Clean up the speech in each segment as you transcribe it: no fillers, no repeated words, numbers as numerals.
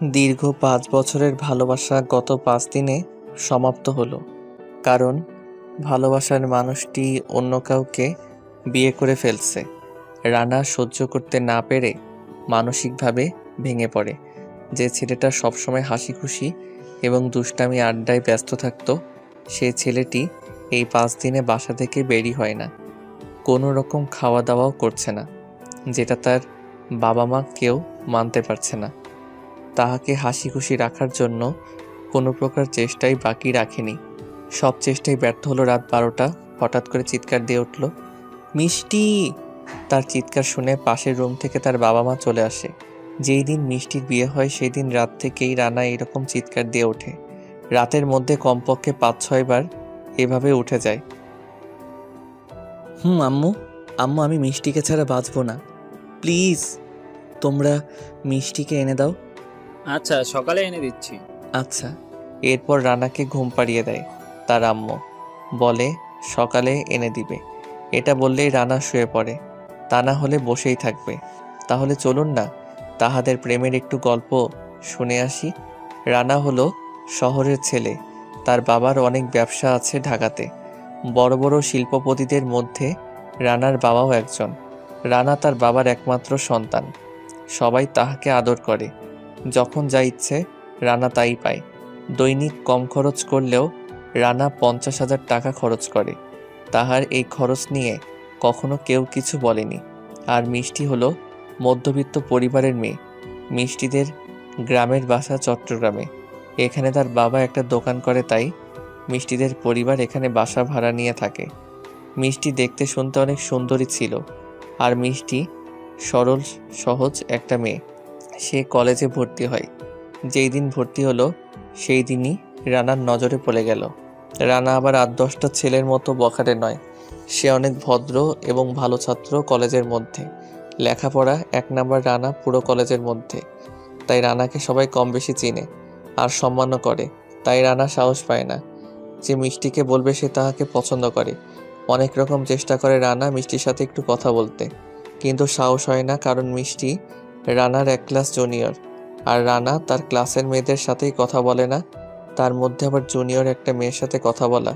দীর্ঘ ৫ বছরের ভালোবাসা গত ৫ দিনে সমাপ্ত হলো। কারণ ভালোবাসার মানুষটি অন্য কাউকে বিয়ে করে ফেলছে। রানা সহ্য করতে না পেরে মানসিকভাবে ভেঙে পড়ে। যে ছেলেটা সবসময় হাসিখুশি এবং দুষ্টামি আড্ডায় ব্যস্ত থাকতো, সে ছেলেটি এই ৫ দিনে বাসা থেকে বেরই হয় না। কোনো রকম খাওয়া দাওয়াও করছে না, যেটা তার বাবা মা কেউ মানতে পারছে না। তাহাকে হাসিখুশি রাখার জন্য কোনো প্রকার চেষ্টাই বাকি রাখেনি। সব চেষ্টাই ব্যর্থ হলো। রাত ১২টা হঠাৎ করে চিৎকার দিয়ে উঠল, মিষ্টি! তার চিৎকার শুনে পাশের রুম থেকে তার বাবা মা চলে আসে। যেই দিন মিষ্টির বিয়ে হয় সেই দিন রাত থেকেই রানা এরকম চিৎকার দিয়ে ওঠে। রাতের মধ্যে কমপক্ষে ৫-৬ বার এভাবে উঠে যায়। আম্মু, আম্মু, আমি মিষ্টিকে ছাড়া বাঁচব না, প্লিজ তোমরা মিষ্টিকে এনে দাও। আচ্ছা, সকালে এনে দিচ্ছি। আচ্ছা। এরপর রানাকে ঘুম পাড়িয়ে দেয় তার আম্মু, বলে সকালে এনে দিবে। এটা বললেই রানা শুয়ে পড়ে। তা না হলে বসেই থাকবে। তাহলে চলুন না তাহাদের প্রেমের একটু গল্প শুনে আসি। রানা হলো শহরের ছেলে। তার বাবার অনেক ব্যবসা আছে ঢাকাতে। বড় বড় শিল্পপতিদের মধ্যে রানার বাবাও একজন। রানা তার বাবার একমাত্র সন্তান। সবাই তাহাকে আদর করে। যখন যা ইচ্ছে রানা তাই পায়। দৈনিক কম খরচ করলেও রানা ৫০,০০০ টাকা খরচ করে। তাহার এই খরচ নিয়ে কখনো কেউ কিছু বলেনি। আর মিষ্টি হলো মধ্যবিত্ত পরিবারের মেয়ে। মিষ্টিদের গ্রামের বাসা চট্টগ্রামে। এখানে তার বাবা একটা দোকান করে, তাই মিষ্টিদের পরিবার এখানে বাসা ভাড়া নিয়ে থাকে। মিষ্টি দেখতে শুনতে অনেক সুন্দরী ছিল। আর মিষ্টি সরল সহজ একটা মেয়ে। সে কলেজে ভর্তি হয়। যেই দিন ভর্তি হলো সেই দিনই রানার নজরে পড়ে গেল। রানা আবার ৮-১০টা ছেলের মতো বখাটে নয়। সে অনেক ভদ্র এবং ভালো ছাত্র কলেজের মধ্যে। লেখাপড়া ১ নাম্বার রানা পুরো কলেজের মধ্যে। তাই রানাকে সবাই কম বেশি চিনে আর সম্মানও করে। তাই রানা সাহস পায় না যে মিষ্টিকে বলবে সে তাহাকে পছন্দ করে। অনেক রকম চেষ্টা করে রানা মিষ্টির সাথে একটু কথা বলতে, কিন্তু সাহস হয় না, কারণ মিষ্টি রানার ১ ক্লাস জুনিয়র। আর রানা তার ক্লাসের মেয়েদের সাথেই কথা বলে না, তার মধ্যে আবার জুনিয়র একটা মেয়ের সাথে কথা বলা।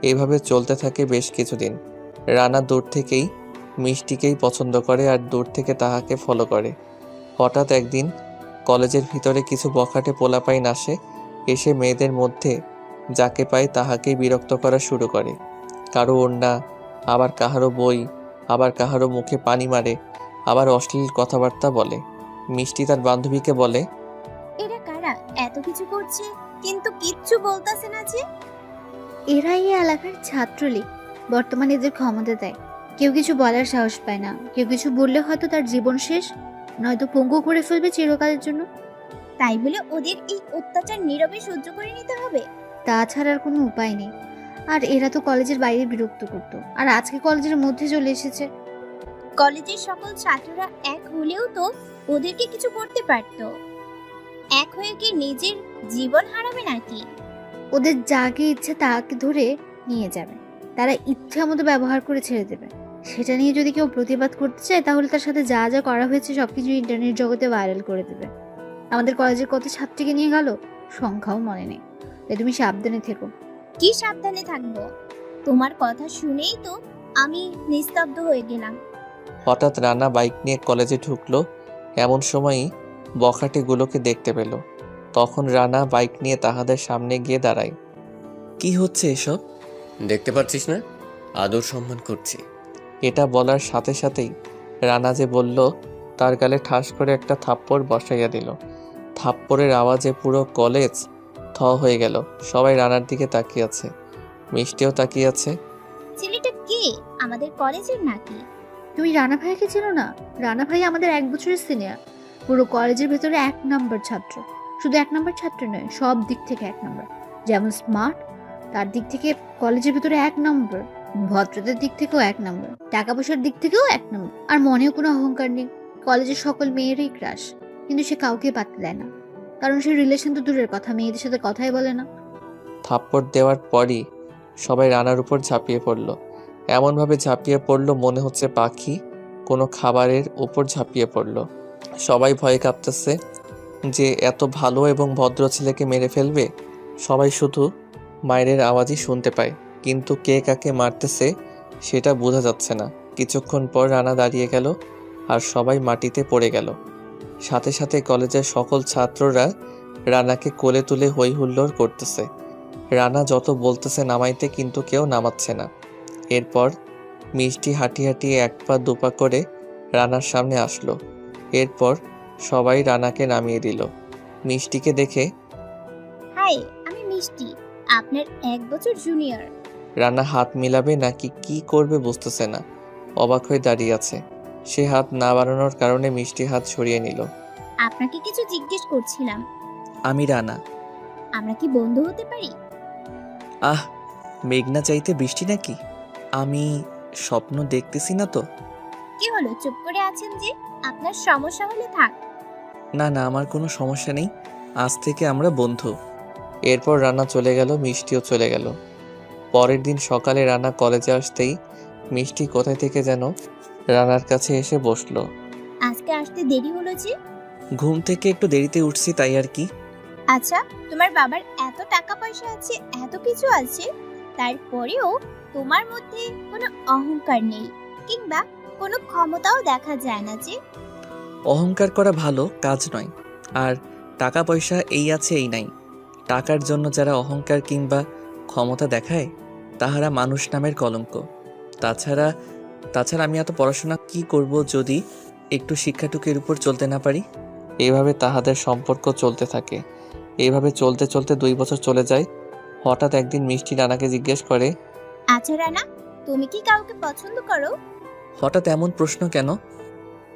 এইভাবে চলতে থাকে বেশ কিছুদিন। রানা দূর থেকেই মিষ্টিকেই পছন্দ করে আর দূর থেকে তাহাকে ফলো করে। হঠাৎ একদিন কলেজের ভিতরে কিছু বখাটে পোলাপাইন আসে। এসে মেয়েদের মধ্যে যাকে পায় তাহাকেই বিরক্ত করা শুরু করে। কারো ওড়না, আবার কাহারও বই, আবার কাহারও মুখে পানি মারে, আবার অশ্লীল কথাবার্তা বলে। মিষ্টি তার বান্ধবীকে বলে, এরা কারা এত কিছু করছে কিন্তু কিচ্ছু বলতাছে না যে? এরা এই এলাকার ছাত্রলীগ, বর্তমানে এদের ক্ষমতা দেয়। কেউ কিছু বলার সাহস পায় না। কেউ কিছু বললে হয়তো তার জীবন শেষ, নয়তো পঙ্গু করে ফেলবে চিরকালের জন্য। তাই বলে ওদের এই অত্যাচার নীরবে সহ্য করে নিতে হবে? তাছাড়া আর কোনো উপায় নেই। আর এরা তো কলেজের বাইরে বিরক্ত করতো, আর আজকে কলেজের মধ্যে চলে এসেছে। কলেজের সকল ছাত্ররা এক হলেও তো ওদেরকে কিছু করতে পারতো। এক হয়ে কি নিজের জীবন হারাবে নাকি? ওদের যাকে ইচ্ছে তাকে ধরে নিয়ে যাবে। তারা ইচ্ছা মতো ব্যবহার করে ছেড়ে দেবে। সেটা নিয়ে যদি কেউ প্রতিবাদ করতে চায় তাহলে তার সাথে যা যা করা হয়েছে সবকিছু ইন্টারনেট জগতে ভাইরাল করে দেবে। আমাদের কলেজের কত ছাত্রীকে নিয়ে গেল, সংখ্যাও মনে নেই। তাই তুমি সাবধানে থেকো। কি সাবধানে থাকবো? তোমার কথা শুনেই তো আমি নিস্তব্ধ হয়ে গেলাম। হঠাৎ রানা বাইক নিয়ে কলেজে ঢুকলো। এমন সময়ই বখাটেগুলোকে দেখতে পেল। তখন রানা বাইক নিয়ে তাহাদের সামনে গিয়ে দাঁড়ায়। কি হচ্ছে এসব? দেখতে পাচ্ছিস না, আদর সম্মান করছি। এটা বলার সাথে সাথেই রানা যে বলল, তার গালে ঠাস করে একটা থাপ্পড় বসাইয়া দিল। থাপ্পড়ের আওয়াজে পুরো কলেজ থ হয়ে গেল। সবাই রানার দিকে তাকিয়ে আছে। মিষ্টিও তাকিয়ে আছে। ছেলেটা কে? আমাদের কলেজের নাকি? তুমি রানা ভাইয়াকে চেনো না? রানা ভাই আমাদের 1 বছরের সিনিয়র। পুরো কলেজের ভেতরে 1 নম্বর ছাত্র। শুধু 1 নম্বর ছাত্র নয়, সব দিক থেকে 1 নম্বর। যেমন স্মার্ট, তার দিক থেকে কলেজের ভেতরে 1 নম্বর। ভদ্রতার দিক থেকেও 1 নম্বর। টাকা পয়সার দিক থেকেও 1 নম্বর। আর মনেও কোনো অহংকার নেই। কলেজের সকল মেয়েরই ক্রাশ, কিন্তু সে কাউকে পাত্তা দেয় না। কারণ সে রিলেশন তো দূরের কথা, মেয়েদের সাথে কথাই বলে না। থাপ্পড় দেওয়ার পরই সবাই রানার উপর ঝাঁপিয়ে পড়ল। এমনভাবে ঝাঁপিয়ে পড়ল মনে হচ্ছে পাখি কোনো খাবারের উপর ঝাঁপিয়ে পড়ল। সবাই ভয়ে কাঁপতেছে। যে এত ভালো এবং ভদ্র ছেলেকে মেরে ফেলবে। সবাই শুধু মায়ের আওয়াজই শুনতে পায়, কিন্তু কে কাকে মারতেছে সেটা বোঝা যাচ্ছে না। কিছুক্ষণ পর রানা দাঁড়িয়ে গেল আর সবাই মাটিতে পড়ে গেল। সাথে সাথে কলেজের সকল ছাত্ররা রানাকে কোলে তুলে হই হুল্লোড় করতেছে। রানা যত বলতেছে নামাইতে, কিন্তু কেউ নামাচ্ছে না। এরপর মিষ্টি হাঁটিয়ে হাঁটিয়ে এক পা দুপা করে রানার সামনে আসলো। এরপর সবাই রানাকে নামিয়ে দিল। মিষ্টিকে দেখে হাই, আমি মিষ্টি, আপনার 1 বছর জুনিয়র। রানা হাত মিলাবে নাকি কি করবে বুঝতেছে না, অবাক হয়ে দাঁড়িয়ে আছে। সে হাত না বাড়ানোর কারণে মিষ্টি হাত সরিয়ে নিল। আপনাকে কিছু জিজ্ঞেস করছিলাম। আমি রানা। আমরা কি বন্ধু হতে পারি? আহ, মেঘনা চাইতে বৃষ্টি নাকি? আমি স্বপ্ন দেখতেছি না তো? কি হলো, চুপ করে আছেন যে? আপনার সমস্যা হলে থাক। না না, আমার কোনো সমস্যা নেই, আজ থেকে আমরা বন্ধু। এরপর রানা চলে গেল, মিষ্টিও চলে গেল। পরের দিন সকালে রানা কলেজে আসতেই মিষ্টি কোথায় থেকে যেন রানার কাছে এসে বসলো। আজকে আসতে দেরি হলো যে? ঘুম থেকে একটু দেরিতে উঠছি, তাই আর কি। আচ্ছা, তোমার বাবার এত টাকা পয়সা আছে, এত কিছু আছে, তারপরেও তোমার মধ্যে কোনো অহংকার নেই, কিংবা কোনো ক্ষমতাও দেখা যায় না যে? অহংকার করা ভালো কাজ নয়, আর টাকা পয়সা এই আছে এই নাই। টাকার জন্য যারা অহংকার কিংবা ক্ষমতা দেখায় তাহারা মানুষ নামের কলঙ্ক। তাছাড়া তাছাড়া আমি এত পড়াশোনা কি করব যদি একটু শিক্ষাটুকুর উপর চলতে না পারি? এভাবে তাহাদের সম্পর্ক চলতে থাকে। এইভাবে চলতে চলতে 2 বছর চলে যায়। হঠাৎ একদিন মিষ্টি রানাকে জিজ্ঞেস করে, আচ্ছা রানা, তুমি কি কাউকে পছন্দ করো? হঠাৎ এমন প্রশ্ন কেন?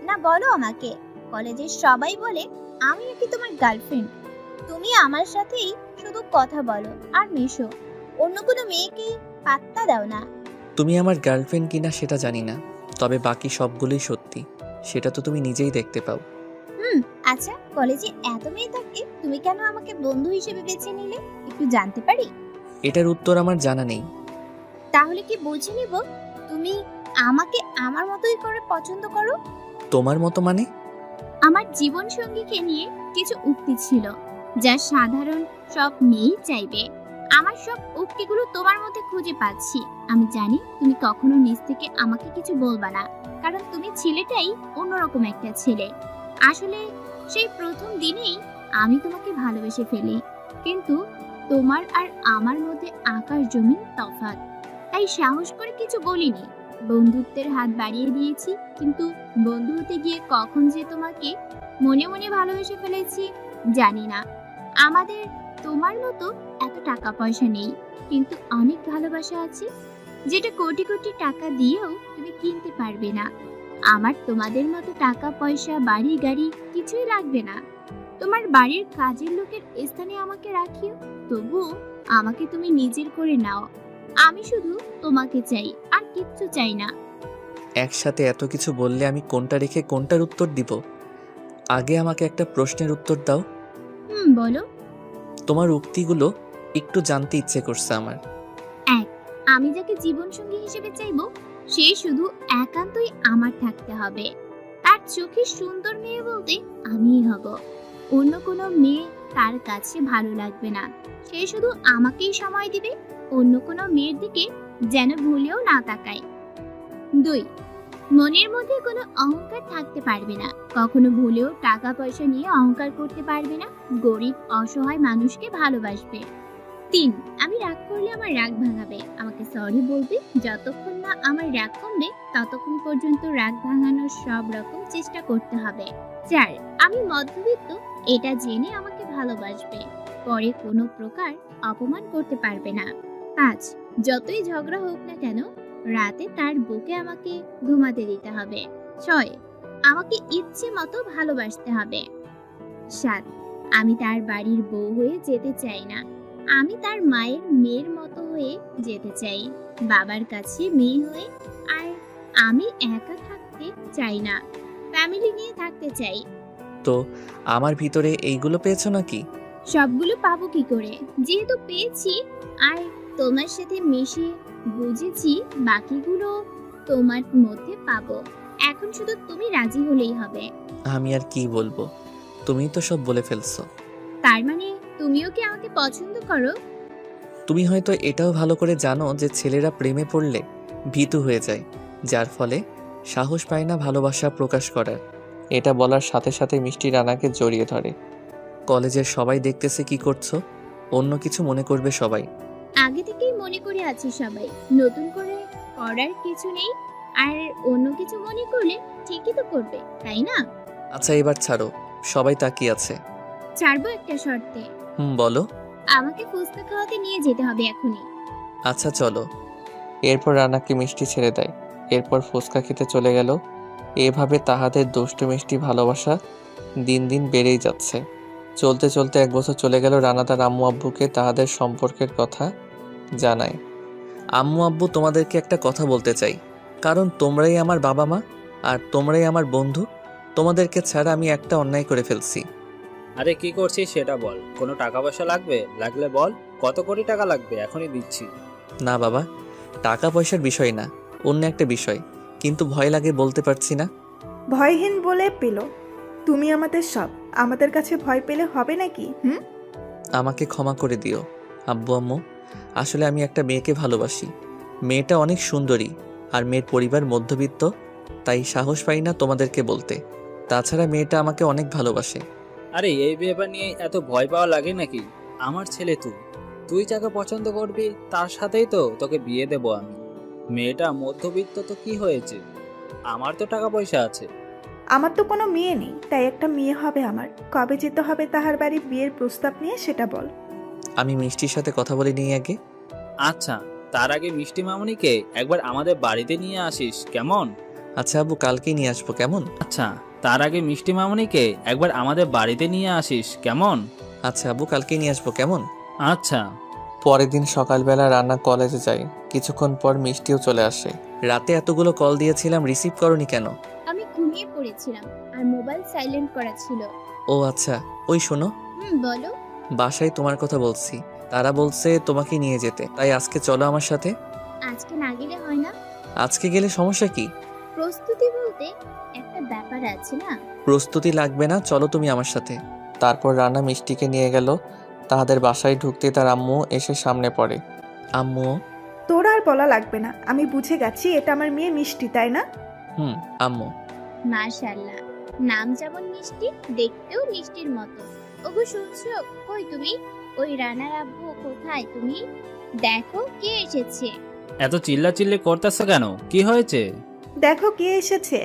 না, বলো আমাকে। কলেজের সবাই বলে আমি নাকি তোমার গার্লফ্রেন্ড। তুমি আমার সাথেই শুধু কথা বলো আর মেশো, অন্য কোনো মেয়েকে পাত্তা দাও না। তুমি আমার গার্লফ্রেন্ড কিনা সেটা জানি না, তবে বাকি সবগুলোই সত্যি, সেটা তো তুমি নিজেই দেখতে পাও। আচ্ছা, কলেজে এত মেয়ে থাকে, তুমি কেন আমাকে বন্ধু হিসেবে বেছে নিলে, একটু জানতে পারি? এটার উত্তর আমার জানা নেই। তাহলে কি বুঝে নিব তুমি আমাকে আমার মতোই করে পছন্দ করো? তোমার মতো মানে? আমার জীবন সঙ্গীকে নিয়ে কিছু উক্তি ছিল যা সাধারণ সব মেয়েই চাইবে। আমার সব উক্তিগুলো তোমার মধ্যে খুঁজে পাচ্ছি। আমি জানি তুমি কখনো নিজ থেকে আমাকে কিছু বলবা না, কারণ তুমি ছেলেটাই অন্যরকম একটা ছেলে। আসলে সেই প্রথম দিনেই আমি তোমাকে ভালোবেসে ফেলি, কিন্তু তোমার আর আমার মধ্যে আকাশ জমিন তফাৎ। তাই সাহস করে কিছু বলিনি, বন্ধুত্বের হাত বাড়িয়ে দিয়েছি, কিন্তু বন্ধু হতে গিয়ে কখন যে তোমাকে মনে মনে ভালোবেসে ফেলেছি জানি না। আমাদের তোমার মতো এত টাকা পয়সা নেই, কিন্তু অনেক ভালোবাসা আছে, যেটা কোটি কোটি টাকা দিয়েও তুমি কিনতে পারবে না। আমার তোমাদের মতো টাকা পয়সা বাড়ি গাড়ি কিছুই লাগবে না। তোমার বাড়ির কাজের লোকের স্থানে আমাকে রাখিও, তবুও আমাকে তুমি নিজের করে নাও। আমি শুধু তোমাকে চাই, আর কিচ্ছু চাই না। একসাথে এত কিছু বললে আমি কোনটা রেখে কোনটার উত্তর দিব? আগে আমাকে একটা প্রশ্নের উত্তর দাও। বলো। তোমার উক্তিগুলো একটু জানতে ইচ্ছে করছে আমার। এক, আমি যাকে জীবনসঙ্গী হিসেবে চাইবো সে শুধু একান্তই আমার থাকতে হবে। তার চোখে সুন্দর মেয়ে বলতে আমিই হব। অন্য কোনো মেয়ে তার কাছে ভালো লাগবে না। সে শুধু আমাকেই সময় দিবে, অন্য কোনো মেয়ের দিকে যেন ভুলেও না তাকায়। 2, মনের মধ্যে কোনো অহংকার থাকতে পারবে না। কখনো ভুলেও টাকা পয়সা নিয়ে অহংকার করতে পারবে না। গরিব অসহায় মানুষকে ভালোবাসবে। 3, আমি রাগ করলে আমার রাগ ভাঙাবে, আমাকে সরি বলবে। যতক্ষণ না আমার রাগ কমবে ততক্ষণ পর্যন্ত রাগ ভাঙানোর সব রকম চেষ্টা করতে হবে। 4, আমি মধ্যবিত্ত এটা জেনে আমাকে ভালোবাসবে, পরে কোনো প্রকার অপমান করতে পারবে না। 5, যতই ঝগড়া হোক না কেন রাতে তার বুকে আমাকে ঘুমাতে দিতে হবে। 6, আমাকে ইচ্ছে মতো ভালোবাসতে হবে। 7, আমি তার বাড়ির বউ হয়ে যেতে চাই না, আমি তার মায়ের মেয়ের মতো হয়ে যেতে চাই, বাবার কাছে মেয়ে হয়ে। আর আমি একা থাকতে চাই না, ফ্যামিলি নিয়ে থাকতে চাই। তো আমার ভিতরে এইগুলো পেয়েছো নাকি? সবগুলো পাবো কি করে, যেহেতু পেয়েছি আর তোমার সাথে মিশে বুঝেছি, বাকিগুলো তোমার মধ্যে পাবো। এখন শুধু তুমি রাজি হলেই হবে। আমি আর কি বলবো, তুমিই তো সব বলে ফেলছো। তার মানে তুমিও কি আমাকে পছন্দ করো? তুমি হয়তো এটাও ভালো করে জানো যে ছেলেরা প্রেমে পড়লে ভীতু হয়ে যায়, যার ফলে সাহস পায় না ভালোবাসা প্রকাশ করার। এটা বলার সাথে সাথে মিষ্টি রানাকে জড়িয়ে ধরে। কলেজের সবাই দেখতেছে কি করছো, অন্য কিছু মনে করবে সবাই। আগে থেকেই মনে করে আছি সবাই, নতুন করে করার কিছু নেই। আর অন্য কিছু মনে করলে ঠিকই তো করবে, তাই না? আচ্ছা এবার ছাড়ো, সবাই তাকিয়ে আছে। ছাড়বো একটা শর্তে। বলো। আমাকে ফুচকা খাওয়াতে নিয়ে যেতে হবে এখনই। আচ্ছা চলো। এরপর রানাকে মিষ্টি ছেড়ে দেয়, এরপর ফুচকা খেতে চলে গেল। এভাবে তাহাদের দুষ্টু মিষ্টি ভালোবাসা দিন দিন বেড়েই যাচ্ছে। চলতে চলতে 1 বছর চলে গেল। রানা তার আম্মু আব্বুকে তাহাদের সম্পর্কের কথা জানায়। আম্মু আব্বু, তোমাদেরকে একটা কথা বলতে চাই, কারণ তোমরাই আমার বাবা মা আর তোমরাই আমার বন্ধু। তোমাদেরকে ছাড়া আমি একটা অন্যায় করে ফেলছি। আরে কি করছিস সেটা বল। কোনো টাকা পয়সা লাগবে? লাগলে বল। কত কোটি টাকা লাগবে? এখনই দিচ্ছি। না বাবা, টাকা পয়সার বিষয় না, অন্য একটা বিষয়, কিন্তু ভয় লাগে বলতে পারছি না। ভয়হীন বলে পেল। তুমি আমাদের সব, আমাদের কাছে ভয় পেলে হবে নাকি? আমাকে ক্ষমা করে দিও আব্বু আম্মু। আসলে আমি একটা মেয়েকে ভালোবাসি। মেয়েটা অনেক সুন্দরী আর মেয়ের পরিবার মধ্যবিত্ত, তাই সাহস পাই না তোমাদেরকে বলতে। তাছাড়া মেয়েটা আমাকে অনেক ভালোবাসে। আরে এই ব্যাপার নিয়ে এত ভয় পাওয়া লাগে নাকি? আমার ছেলে তুই, তুই যাকে পছন্দ করবি তার সাথেই তো তোকে বিয়ে দেবো আমি। মেয়েটা মধ্যবিত্ত তো কি হয়েছে, আমার তো টাকা পয়সা আছে। আমার তো কোনো মেয়ে নেই, তাই একটা মেয়ে হবে আমার। কবে যেতে হবে তাহার বাড়ি বিয়ের প্রস্তাব নিয়ে সেটা বল। আমি মিষ্টির সাথে কথা বলে নিই আগে। আচ্ছা, তার আগে মিষ্টি মামুনিকে একবার আমাদের বাড়িতে নিয়ে আসিস, কেমন? আচ্ছা আব্বু, কালকেই নিয়ে আসবো, কেমন? আচ্ছা, তার আগে মিষ্টি মামুনিকে একবার আমাদের বাড়িতে নিয়ে আসিস, কেমন? আচ্ছা আব্বু, কালকেই নিয়ে আসবো, কেমন? আচ্ছা। পরের দিন সকালবেলা রান্না কলেজে যাই। কিছুক্ষণ পর মিষ্টিও চলে আসে। রাতে এতগুলো কল দিয়েছিলাম, রিসিভ করনি কেন? আমি ঘুমিয়ে পড়েছিলাম আর মোবাইল সাইলেন্ট করা ছিল। ও আচ্ছা, ওই শোনো, বলো। বাসায় তোমার কথা বলছি, তারা বলছে তোমাকে নিয়ে যেতে, তাই আজকে চলো আমার সাথে। আজকে না গেলে হয় না? আজকে গেলে সমস্যা কি? প্রস্তুতি বলতে একটা ব্যাপার আছে না। প্রস্তুতি লাগবে না, চলো তুমি আমার সাথে। তারপর রান্না মিষ্টিকে নিয়ে গেল। তাদের বাসায় ঢুকতে তার আম্মু এসে সামনে পড়ে। আম্মু। তোর আর বলা লাগবে না, আমি বুঝে গেছি এটা আমার মেয়ে মিষ্টি, তাই না? আম্মু। মাশাআল্লাহ, নাম যেমন মিষ্টি, দেখতেও মিষ্টির মতো। ওগো শুনছো? কই তুমি? ওই রানার আব্বু কোথায় তুমি? দেখো কে এসেছে। এত চিল্লাচিল্লি করতেছো কেন? কি হয়েছে? দেখো কে এসেছে।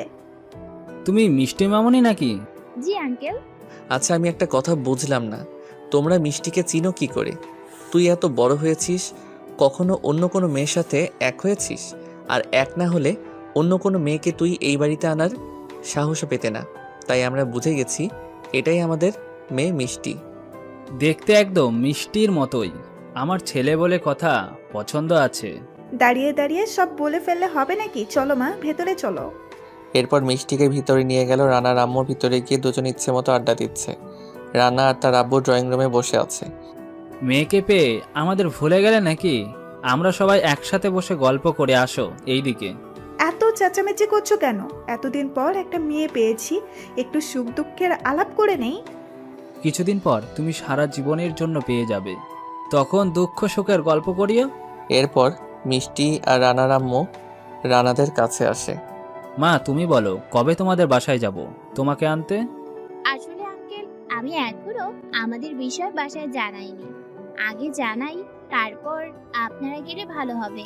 তুমি মিষ্টি মামুনি নাকি? জি আঙ্কেল। আচ্ছা আমি একটা কথা বুঝলাম না, তোমরা মিষ্টিকে চিনো কি করে? তুই এত বড় হয়েছিস, কখনো অন্য কোনো মেয়ের সাথে এক হয়েছিস? আর এক না হলে অন্য কোনো মেয়েকে তুই এই বাড়িতে আনার সাহসও পেতে না। তাই আমরা বুঝে গেছি এটাই আমাদের মেয়ে মিষ্টি। দেখতে একদম মিষ্টির মতোই। আমার ছেলে বলে কথা, পছন্দ আছে। দাঁড়িয়ে দাঁড়িয়ে সব বলে ফেললে হবে নাকি? চলো মা, ভেতরে চলো। এরপর মিষ্টিকে ভিতরে নিয়ে গেল। রানার আম্মু ভিতরে গিয়ে দুজন ইচ্ছে মতো আড্ডা দিচ্ছে। রানা আর তার আব্বু ড্রয়িং রুমে বসে আছে। মেয়েকে পেয়ে আমাদের ভুলে গেলে নাকি? আমরা সবাই একসাথে বসে গল্প করে আসো এইদিকে। এত চেঁচামেচি করছো কেন? এতদিন পর একটা মেয়ে পেয়েছি, একটু সুখ দুঃখের আলাপ করে নেই। কিছুদিন পর তুমি সারা জীবনের জন্য পেয়ে যাবে, তখন দুঃখ সুখের গল্প করিও। এরপর মিষ্টি আর রানার আম্মু রানাদের কাছে আসে। মা তুমি বলো, কবে তোমাদের বাসায় যাব তোমাকে আনতে? আসলে আঙ্কেল, আমি এখনো আমাদের বিষয় বাসায় জানাইনি। আগে জানাই, তারপর আপনারা গেলে ভালো হবে।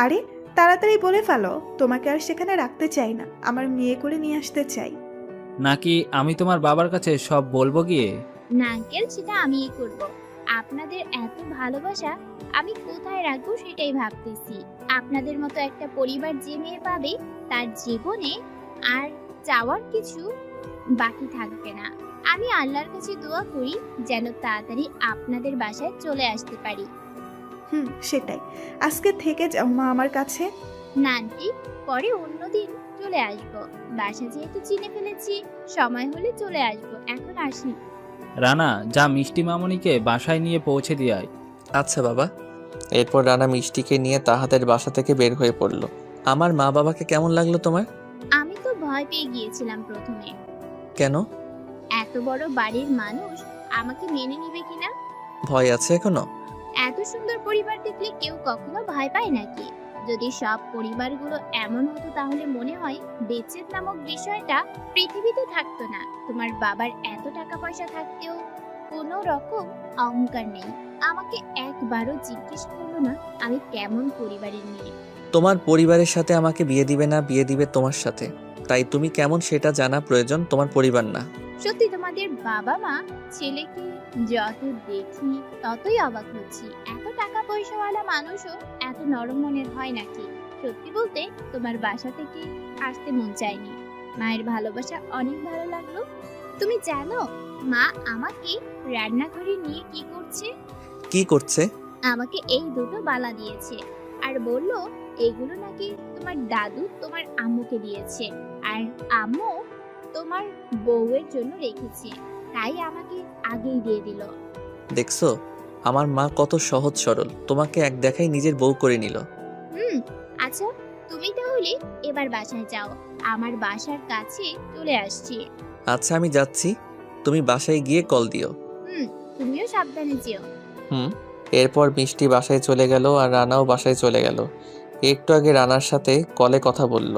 আরে তাড়াতাড়ি বলে ফেলো, তোমাকে আর সেখানে রাখতে চাই না, আমার মেয়ে করে নিয়ে আসতে চাই। নাকি আমি তোমার বাবার কাছে সব বলবো গিয়ে? না আঙ্কেল, সেটা আমিই করব। আপনাদের এত ভালোবাসা আমি কোথায় রাখবো সেটাই ভাবতেছি। আপনাদের মতো একটা পরিবার যে মেয়ে পাবে, তার জীবনে আর চাওয়ার কিছু বাকি থাকবে না। আমি আল্লাহর কাছে দোয়া করি যেন তাড়াতাড়ি আপনাদের বাসায় চলে আসতে পারি। সেটাই, আজকে থেকে যাও মা আমার কাছে। না আন্টি, পরে অন্যদিন চলে আসবো। বাসা যেহেতু চিনে ফেলেছি, সময় হলে চলে আসবো। এখন আসি। রানা, যা মিষ্টি মামুনিকে বাসায় নিয়ে পৌঁছে দিয়ে আয়। আচ্ছা বাবা। এরপর রানা মিষ্টিকে নিয়ে তাহাদের বাসা থেকে বের হয়ে পড়ল। আমার মা বাবাকে কেমন লাগলো তোমার? আমি তো ভয় পেয়ে গিয়েছিলাম প্রথমে। কেন? এত বড় বাড়ির মানুষ আমাকে মেনে নিবে কিনা। ভয় আছে এখনো? এত সুন্দর পরিবার দেখলে কেউ কখনো ভয় পায় নাকি? যদি সব পরিবারগুলো এমন হতো তাহলে মনে হয় বিচ্ছেদ নামক বিষয়টা পৃথিবীতে থাকতো না। তোমার বাবার এত টাকা পয়সা থাকতেও কোনো রকম অহংকার নেই। আমাকে একবারও জিজ্ঞেস করলো না আমি কেমন পরিবারের মেয়ে। তোমার পরিবারের সাথে আমাকে বিয়ে দিবে না, বিয়ে দিবে তোমার সাথে। তাই তুমি কেমন সেটা জানা প্রয়োজন, তোমার পরিবার না। সত্যি তোমাদের বাবা মা ছেলেকে যত দেখি ততই অবাক হচ্ছি। এত টাকা পয়সাওয়ালা মানুষও এত নরম মনের হয় নাকি? সত্যি বলতে তোমার বাসা থেকে আসতে মন চায়নি। মায়ের ভালোবাসা অনেক ভালো লাগলো। তুমি জানো মা আমাকে রান্নাঘরে নিয়ে কি করছে? কি করছে? আমাকে এই দুটো বালা দিয়েছে আর বলল এগুলো নাকি তোমার দাদু তোমার আম্মুকে দিয়েছে আর আম্মু তোমার বউয়ের জন্য রেখেছে, তাই আমাকে আগেই দিয়ে দিল। দেখছো আমার মা কত সহজ সরল, তোমাকে এক দেখাই নিজের বউ করে নিল। আচ্ছা তুমি তাহলে এবার বাসায় যাও, আমার বাসার কাছে চলে আসছি। আচ্ছা আমি যাচ্ছি, তুমি বাসায় গিয়ে কল দিও। তুমিও সাবধানে যেও। এরপর মিষ্টি বাসায় চলে গেল আর রানাও বাসায় চলে গেল। একটু আগে রানার সাথে কলে কথা বলল।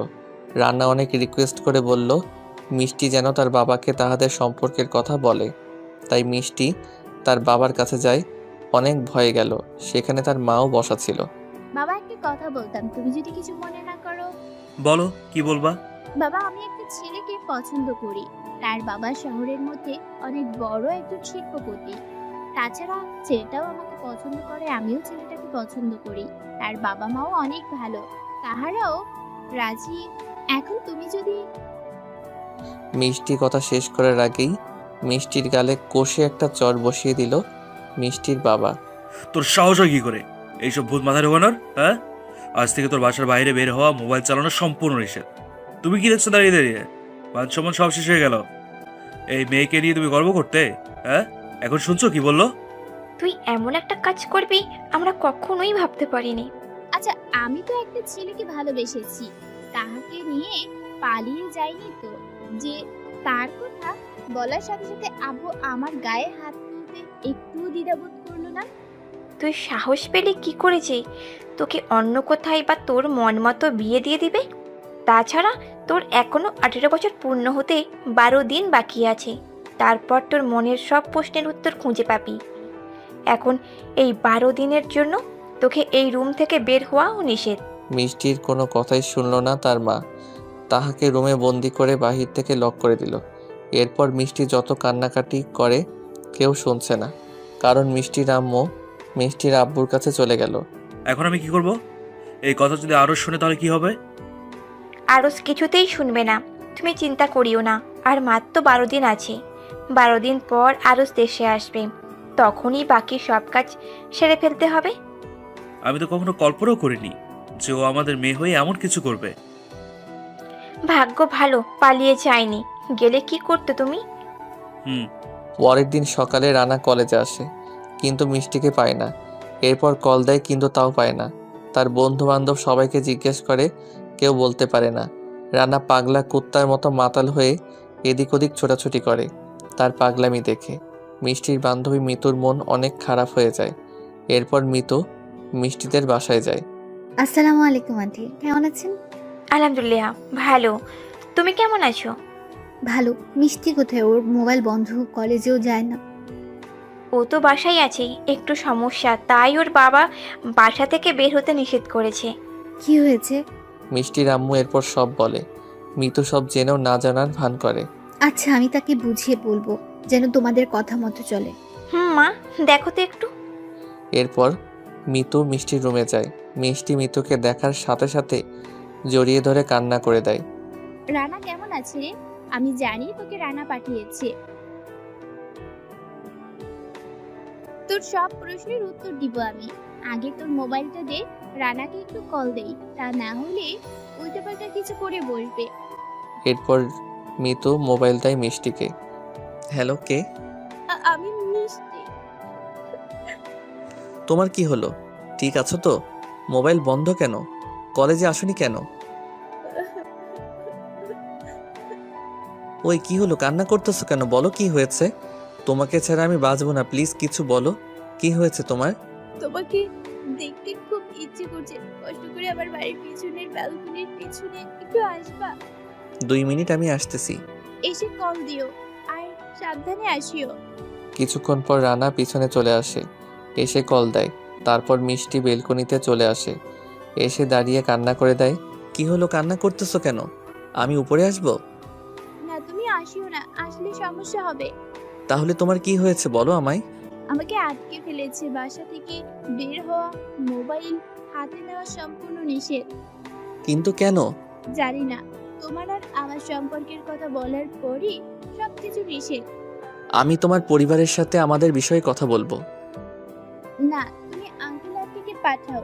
রানা অনেক রিকোয়েস্ট করে বলল মিষ্টি যেন তার বাবাকে তাহাদের সম্পর্কের কথা বলে। তাই মিষ্টি তার বাবার কাছে যায়। অনেক ভয়ে গেল, সেখানে তার মাও বসা ছিল। বাবা একটা কথা বলতাম, তুমি যদি কিছু মনে না করো। বলো, কি বলবা? বাবা আমি একটা ছেলেকে পছন্দ করি। তার বাবা শহরের মধ্যে অনেক বড় একজন শিল্পপতি। তাছাড়া ছেলেটাও আমাকে পছন্দ করে, আমিও ছেলেটাকে পছন্দ করি। তার বাবা মাও অনেক ভালো, তাহারাও রাজি। এখন তুমি যদি মিষ্টি কথা শেষ করার আগেই মিষ্টির গালে কষে একটা চড় বসিয়ে দিল মিষ্টির বাবা। তোর সাহস হয় কি করে এইসব ভূত মাথায় ঢোকানোর? হ্যাঁ, আজ থেকে তোর বাসার বাইরে বের হওয়া, মোবাইল চালানো সম্পূর্ণ নিষেধ। তুমি কি দেখছো দাঁড়িয়ে দাঁড়িয়ে? মান সম্মান সব শেষ হয়ে গেল। এই মেয়েকে নিয়ে তুমি গর্ব করতে? হ্যাঁ, এখন শুনছো কি বললো? তুই এমন একটা কাজ করবি আমরা কখনোই ভাবতে পারিনি। আচ্ছা আমি তো একটা ছেলেকে ভালোবেসেছি, তাহাকে নিয়ে পালিয়ে যাইনি তো যে তার কথা বলার সাথে সাথে আব্বু আমার গায়ে হাত তুলতে একটুও দ্বিধাবোধ করলো না। তুই সাহস পেলে কি করেছে তোকে অন্য কোথায় বা তোর মন মতো বিয়ে দিয়ে দিবে? তাছাড়া তোর এখনো 18 বছর পূর্ণ হতে 12 দিন বাকি আছে। তারপর তোর মনের সব প্রশ্নের উত্তর খুঁজে পাবি। এখন এই 12 দিনের জন্য তোকে এই রুম থেকে বের হওয়াও নিষেধ। মিষ্টির কোনো কথাই শুনল না তার মা। তাহাকে রুমে বন্দি করে বাহির থেকে লক করে দিল। এরপর মিষ্টি যত কান্নাকাটি করে কেউ শুনছে না, কারণ মিষ্টির আম্মু মিষ্টির আব্বুর কাছে চলে গেল। এখন আমি কি করব? এই কথা যদি আরো শুনে তাহলে কি হবে? আরস কিছুতেই শুনবে না, তুমি চিন্তা করিও না। আর মাত্র 12 দিন আছে। 12 দিন পর আরস দেশে আসবে, তখনই বাকি সব কাজ সেরে ফেলতে হবে। আমি তো কখনো কল্পনাও করিনি যে ও আমাদের মেয়ে হয়ে এমন কিছু করবে। ভাগ্য ভালো পালিয়ে যায়নি, গেলে কি করতে তুমি? পরের দিন সকালে রানা কলেজে আসে, কিন্তু মিষ্টিকে পায় না। এরপর কল দেয়, কিন্তু তাও পায় না। তার বন্ধু বান্ধব সবাইকে জিজ্ঞেস করে, কেউ বলতে পারে না। রানা পাগলা কুত্তার মতো মাতাল হয়ে এদিক ওদিক ছোটাছুটি করে। তার পাগলামি দেখে মিষ্টির বান্ধবী মিতুর মন অনেক খারাপ হয়ে যায়। এরপর মিতু মিষ্টিদের বাসায় যায়। আসসালামু আলাইকুম আন্টি, কেমন আছেন? আলহামদুলিল্লাহ ভালো, তুমি কেমন আছো? ভালো। মিষ্টি কোথায়? ওর মোবাইল বন্ধ, কলেজেও যায় না। ও তো বাসায় আছে, একটু সমস্যা, তাই ওর বাবা বাসা থেকে বের হতে নিষেধ করেছে। কি হয়েছে? মিষ্টির আম্মু এরপর সব বলে। মিতু সব জেনেও না জানার ভান করে। আচ্ছা আমি তাকে বুঝিয়ে বলবো যেন তোমাদের কথা মতো চলে। মা দেখো তো একটু। এরপর মিতু মিষ্টির রুমে যায়। মিষ্টি মিতুকে দেখার সাথে সাথে জড়িয়ে ধরে কান্না করে দেয়। রানা কেমন আছে রে? আমি জানি তোকে রানা পাঠিয়েছে। তোর সব প্রশ্নের উত্তর দিব আমি। আগে তোর মোবাইলটা দে, রানাকে একটু কল দেই, তা না হলে উল্টোপাল্টা কিছু করে বসবে। এরপর মিতু মোবাইল দেয় মিষ্টিকে। হ্যালো, কে? আমি মিষ্টি। তোমার কি হলো? ঠিক আছো তো? মোবাইল বন্ধ কেন? কলেজে আসোনি কেন? ওই কি হলো, কান্না করতেছো কেন? বলো কি হয়েছে। তোমাকে ছাড়া আমি বাঁচবো না, প্লিজ কিছু বলো। কি হয়েছে তোমার? তোমাকে দেখতে খুব ইচ্ছে করছে, কষ্ট করে আমার বাড়ির পিছনের ব্যালকনির পিছনে একটু আসবা? 2 মিনিট, আমি আসতেছি। এসে কল দিও আর সাবধানে আসিও। কিছুক্ষণ পর রানা পিছনে চলে আসে, এসে কল দেয়। তারপর মিষ্টি বেলকনিতে চলে আসে, এসে দাঁড়িয়ে কান্না করে দেয়। কি হলো, কান্না করতেছো কেন? আমি উপরে আসবো? না, তুমি আসিও না, আসলে সমস্যা হবে। তাহলে তোমার কি হয়েছে বলো আমায়। আমাকে আটকে ফেলেছে, বাসা থেকে বের হওয়া, মোবাইল হাতে নেওয়া সম্পূর্ণ নিষেধ। কিন্তু কেন? জানি না, তোমার আর আমার সম্পর্কের কথা বলার পরই সবকিছু নিষেধ। আমি তোমার পরিবারের সাথে আমাদের বিষয়ে কথা বলবো। না, তুমি আঙ্কেল আন্টিকে পাঠাও।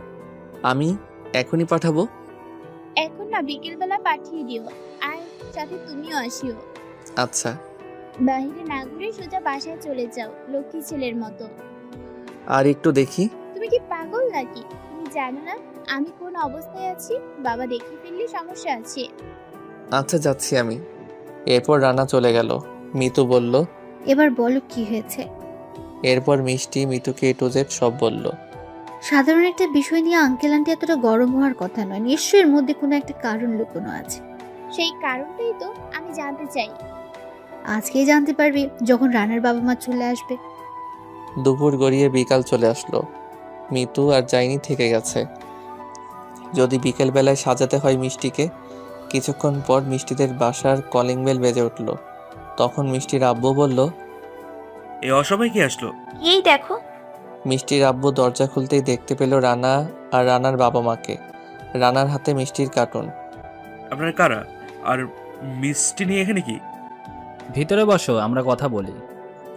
আমি এখনই পাঠাবো। এখন না, বিকেলবেলা পাঠিয়ে দিও, আর সাথে তুমিও আসিও। আচ্ছা। বাইরে না ঘুরে সোজা বাসায় চলে যাও, লক্ষ্মী ছেলের মতো। আর একটু দেখি। তুমি কি পাগল নাকি? তুমি জানো না আমি কোন অবস্থায় আছি? বাবা দেখে ফেললে সমস্যা আছে। আচ্ছা, যাচ্ছি আমি। এরপর রানা চলে গেল। মিতু বলল। এবার বলো কি হয়েছে। এরপর মিষ্টি মিতুকে A to Z সব বলল। সাধারণ একটা বিষয় নিয়ে আঙ্কেল আন্টি এতটা গরম হওয়ার কথা নয়, নিশ্চয়ই এর মধ্যে কোনো একটা কারণ লুকোনো আছে। সেই কারণটাই তো আমি জানতে চাই। আজকেই জানতে পারবি, যখন রানার বাবা মা চলে আসবে। দুপুর গড়িয়ে বিকাল চলে আসলো। মিতু আর জাইনি থেকে গেছে। যদি বিকেল বেলায় সাজাতে হয় মিষ্টিকে। কিছুক্ষণ পর মিষ্টিদের বাসার কলিং বেল বেজে উঠল। তখন মিষ্টির আব্বু বলল। এই অসময়ে কি আসলো? এই দেখো। মিষ্টির আব্বু দরজা খুলতেই দেখতে পেল রানা আর রানার বাবা মাকে। রানার হাতে মিষ্টির কার্টুন। আপনার কারা? আর মিষ্টি নিয়ে এখানে কি? ভিতরে বসো, আমরা কথা বলি।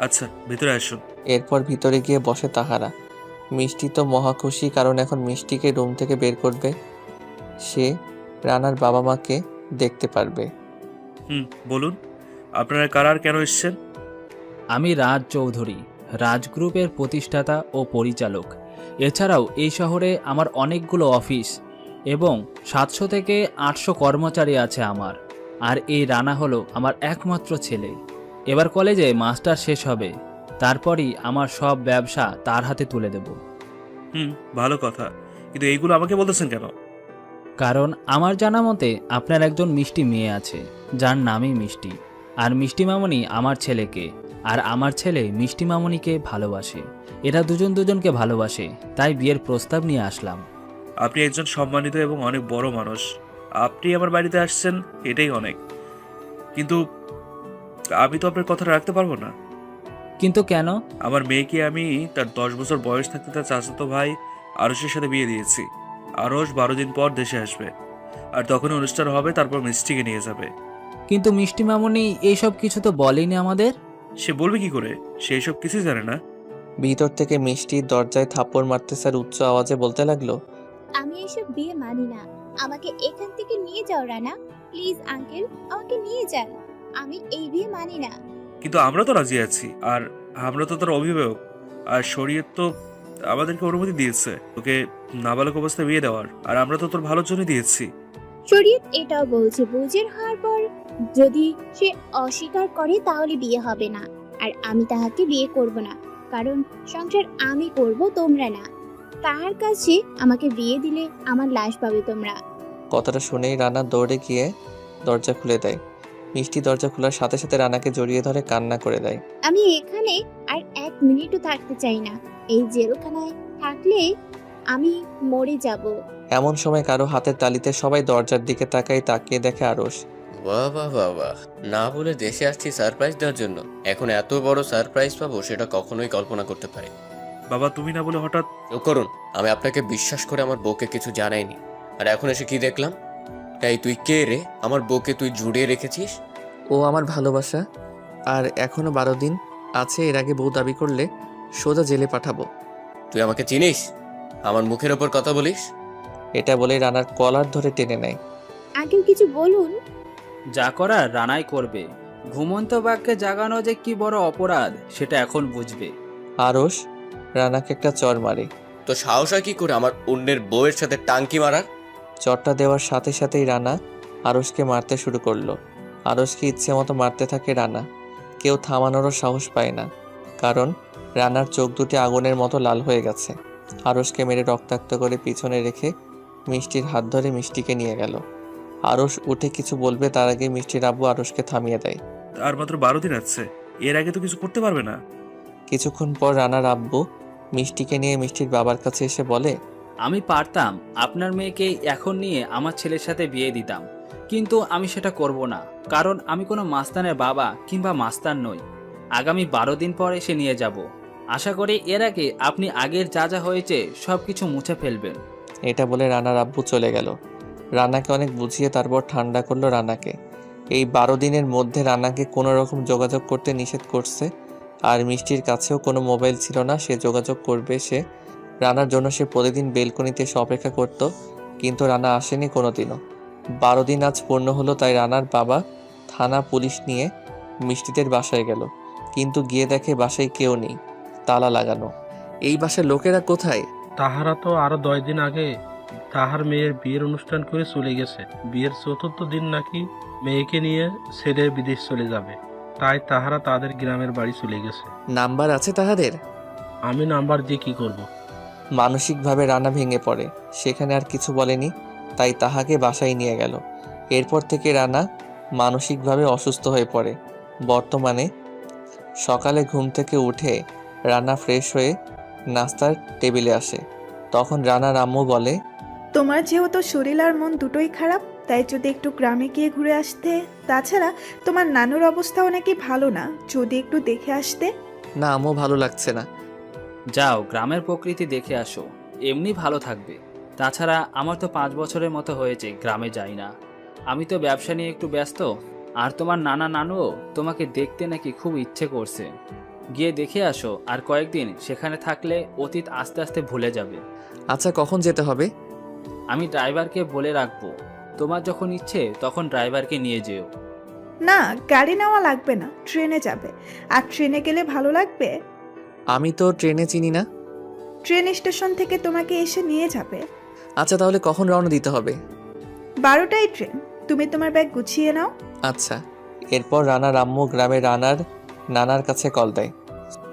আচ্ছা, ভিতরে আসুন। এরপর ভিতরে গিয়ে বসে তাহারা। মিষ্টি তো মহা খুশি, কারণ এখন মিষ্টিকে রুম থেকে বের করবে। সে রানার বাবা মাকে দেখতে পারবে। বলুন, আপনারা কারা আর কেন এসেছেন? আমি রাজ চৌধুরী, রাজ গ্রুপের প্রতিষ্ঠাতা ও পরিচালক। এছাড়াও এই শহরে আমার অনেকগুলো অফিস এবং 700 থেকে 800 কর্মচারী আছে আমার। আর এই রানা হলো আমার একমাত্র ছেলে। এবার কলেজে মাস্টার শেষ হবে, তারপরই আমার সব ব্যবসা তার হাতে তুলে দেব। ভালো কথা, কিন্তু এইগুলো আমাকে বলতেছেন কেন? কারণ আমার জানা মতে আপনার একজন মিষ্টি মেয়ে আছে, যার নামই মিষ্টি। আর মিষ্টি মামনি আমার ছেলেকে, আর আমার ছেলে মিষ্টি মামনিকে ভালোবাসে। এরা দুজন দুজনকে ভালোবাসে, তাই বিয়ের প্রস্তাব নিয়ে আসলাম। আপনি একজন সম্মানিত এবং অনেক বড় মানুষ। আপনি আমার বাড়িতে আসছেন, এটাই অনেক। কিন্তু আমি তো আপনার কথাটা রাখতে পারবো না। কিন্তু কেন? আমার মেয়েকে আমি তার 10 বছর বয়স থাকতে তার চাচাতো ভাই আরশের সাথে বিয়ে দিয়েছি। আরশ 12 দিন পর দেশে আসবে, আর তখন অনুষ্ঠান হবে, তারপর মিষ্টিকে নিয়ে যাবে। কিন্তু মিষ্টি মামনি এইসব কিছু তো বলেনি আমাদের। সে বলবে কি করে? সে এসব কিছুই জানে না। ভিতর থেকে মিষ্টি দরজায় থাপ্পড় মারতে স্যার উচ্চ আওয়াজে বলতে লাগলো। আমি এসব বিয়ে মানি না, আমাকে এখান থেকে নিয়ে যাও রানা, প্লিজ আঙ্কেল, আমাকে নিয়ে যান। আমি এই বিয়ে মানি না। কিন্তু আমরা তো রাজি আছি, আর আমরা তো তার অভিভাবক, আর শরীয়ত তো আমাদেরকে অনুমতি দিয়েছে তোকে নাবালক অবস্থায় বিয়ে দেওয়ার, আর আমরা তো তোর ভালোর জন্য দিয়েছি। শরীয়ত এটাও বলছে বুঝের হওয়ার পর যদি সে অস্বীকার করে তাহলে বিয়ে হবে না। আর আমি তাহাকে বিয়ে করব না, কারণ সংসার আমি করব, তোমরা না। তাহার কাছে আমাকে বিয়ে দিলে আমার লাশ পাবে তোমরা। কথাটা শুনেই রানা দৌড়ে গিয়ে দরজা খুলে দেয়। মিষ্টি দরজা খোলার সাথে সাথে রানাকে জড়িয়ে ধরে কান্না করে দেয়। আমি এখানে আর 1 মিনিটও থাকতে চাই না। এই জেলখানায় থাকলে আমি মরে যাব। এমন সময় কারো হাতের তালিতে সবাই দরজার দিকে তাকিয়ে দেখে আরশ। বাহ বাহ বাহ বাহ, না বলে দেশে আসছি সারপ্রাইজ দেওয়ার জন্য। এখন এত বড় সারপ্রাইজ পাবো সেটা কখনোই কল্পনা করতে পারি। বাবা, তুমি না বলে হঠাৎ? চুপ করুন, আমি আপনাকে বিশ্বাস করে আমার বউকে কিছু জানাইনি, আর এখন এসে কি দেখলাম? তাই তুই কে রে? আমার বউকে তুই জুড়িয়ে রেখেছিস। ও আমার ভালোবাসা, আর এখনো 12 দিন আছে। এর আগে বউ দাবি করলে সোজা জেলে পাঠাবো। তুই আমাকে চিনিস? আমার মুখের ওপর কথা বলিস? এটা বলে রানার কলার ধরে টেনে নেয়। আঙ্কেল কিছু বলুন। যা করার রানাই করবে। ঘুমন্ত বাঘকে জাগানো যে কি বড় অপরাধ সেটা এখন বুঝবে। আরশ রানাকে একটা চর মারে। তো সাহস হয় কি করে আমার অন্যের বউয়ের সাথে টাঙ্কি মারার? চরটা দেওয়ার সাথে সাথেই রানা আরশকে মারতে শুরু করলো। আরশকে ইচ্ছে মতো মারতে থাকে রানা। কেউ থামানোরও সাহস পায় না, কারণ রানার চোখ দুটি আগুনের মতো লাল হয়ে গেছে। আরশকে মেরে রক্তাক্ত করে পিছনে রেখে মিষ্টির হাত ধরে মিষ্টিকে নিয়ে গেল। আরশ উঠে কিছু বলবে তার আগে মিষ্টির আব্বু আরশকে থামিয়ে দেয়। আর মাত্র 12 দিন আছে, এর আগে তো কিছু করতে পারবে না। কিছুক্ষণ পর রানার আব্বু মিষ্টিকে নিয়ে মিষ্টির বাবার কাছে এসে বলে, আমি পারতাম আপনার মেয়েকে এখন নিয়ে আমার ছেলের সাথে বিয়ে দিতাম, কিন্তু আমি সেটা করব না, কারণ আমি কোনো মাস্তানের বাবা কিংবা মাস্তান নই। আগামী 12 দিন পর এসে নিয়ে যাব। আশা করি এর আগে আপনি আগের যা যা হয়েছে সব কিছু মুছে ফেলবেন। এটা বলে রানার আব্বু চলে গেল। রানাকে অনেক বুঝিয়ে তারপর ঠান্ডা করলো রানাকে। এই 12 দিনের মধ্যে রানাকে কোনো রকম যোগাযোগ করতে নিষেধ করছে, আর মিষ্টির কাছেও কোনো মোবাইল ছিল না। সে যোগাযোগ করবে সে রানার জন্য সে প্রতিদিন বেলকনিতে এসে অপেক্ষা করত, কিন্তু রানা আসেনি কোনোদিনও। 12 দিন আজ পূর্ণ হলো, তাই রানার বাবা থানা পুলিশ নিয়ে মিষ্টিদের বাসায় গেল, কিন্তু গিয়ে দেখে বাসায় কেউ নেই, তালা লাগানো। এই বাসার লোকেরা কোথায়? তাহারা তো আরো 10 দিন আগে তাহার মেয়ের বিয়ের অনুষ্ঠান করে চলে গেছে। বিয়ের 4র্থ দিন নাকি মেয়েকে নিয়ে ছেলে বিদেশ চলে যাবে, তাই তাহারা তাদের গ্রামের বাড়ি চলে গেছে। নাম্বার আছে তাহাদের? আমি নাম্বার দিয়ে কি করব? মানসিকভাবে রানা ভেঙে পড়ে। সেখানে আর কিছু বলেনি, তাই তাহাকে বাসায় নিয়ে গেল। এরপর থেকে রানা মানসিকভাবে অসুস্থ হয়ে পড়ে। বর্তমানে সকালে ঘুম থেকে উঠে রানা ফ্রেশ হয়ে নাস্তার টেবিলে আসে। তখন রানার আম্মু বলে, তোমার যেহেতু শরীর আর মন দুটোই খারাপ, তাই যদি একটু গ্রামে গিয়ে ঘুরে আসতে। তাছাড়া তোমার নানুর অবস্থাও নাকি ভালো না, যদি একটু দেখে আসতে। না আম্মু, ভালো লাগছে না। যাও, গ্রামের প্রকৃতি দেখে আসো, এমনি ভালো থাকবে। তাছাড়া আমার তো 5 বছরের মতো হয়েছে গ্রামে যাই না। আমি তো ব্যবসা নিয়ে একটু ব্যস্ত। আর তোমার নানা নানুও তোমাকে দেখতে নাকি খুব ইচ্ছে করছে। গিয়ে দেখে আসো, আর কয়েকদিন সেখানে থাকলে অতীত আস্তে আস্তে ভুলে যাবে। আচ্ছা, কখন যেতে হবে? আমি ড্রাইভারকে বলে রাখবো, তোমার যখন ইচ্ছে তখন ড্রাইভারকে নিয়ে যেও। না, গাড়ি নেওয়া লাগবে না, ট্রেনে যাবে। আর ট্রেনে গেলে ভালো লাগবে। আমি তো ট্রেনে চিনি না। ট্রেন স্টেশন থেকে তোমাকে এসে নিয়ে যাবে। আচ্ছা, তাহলে কখন রওনা দিতে হবে? 12টায় ট্রেন, তুমি তোমার ব্যাগ গুছিয়ে নাও। আচ্ছা। এরপর রানার আম্মু গ্রামে রানার নানার কাছে কল দেয়।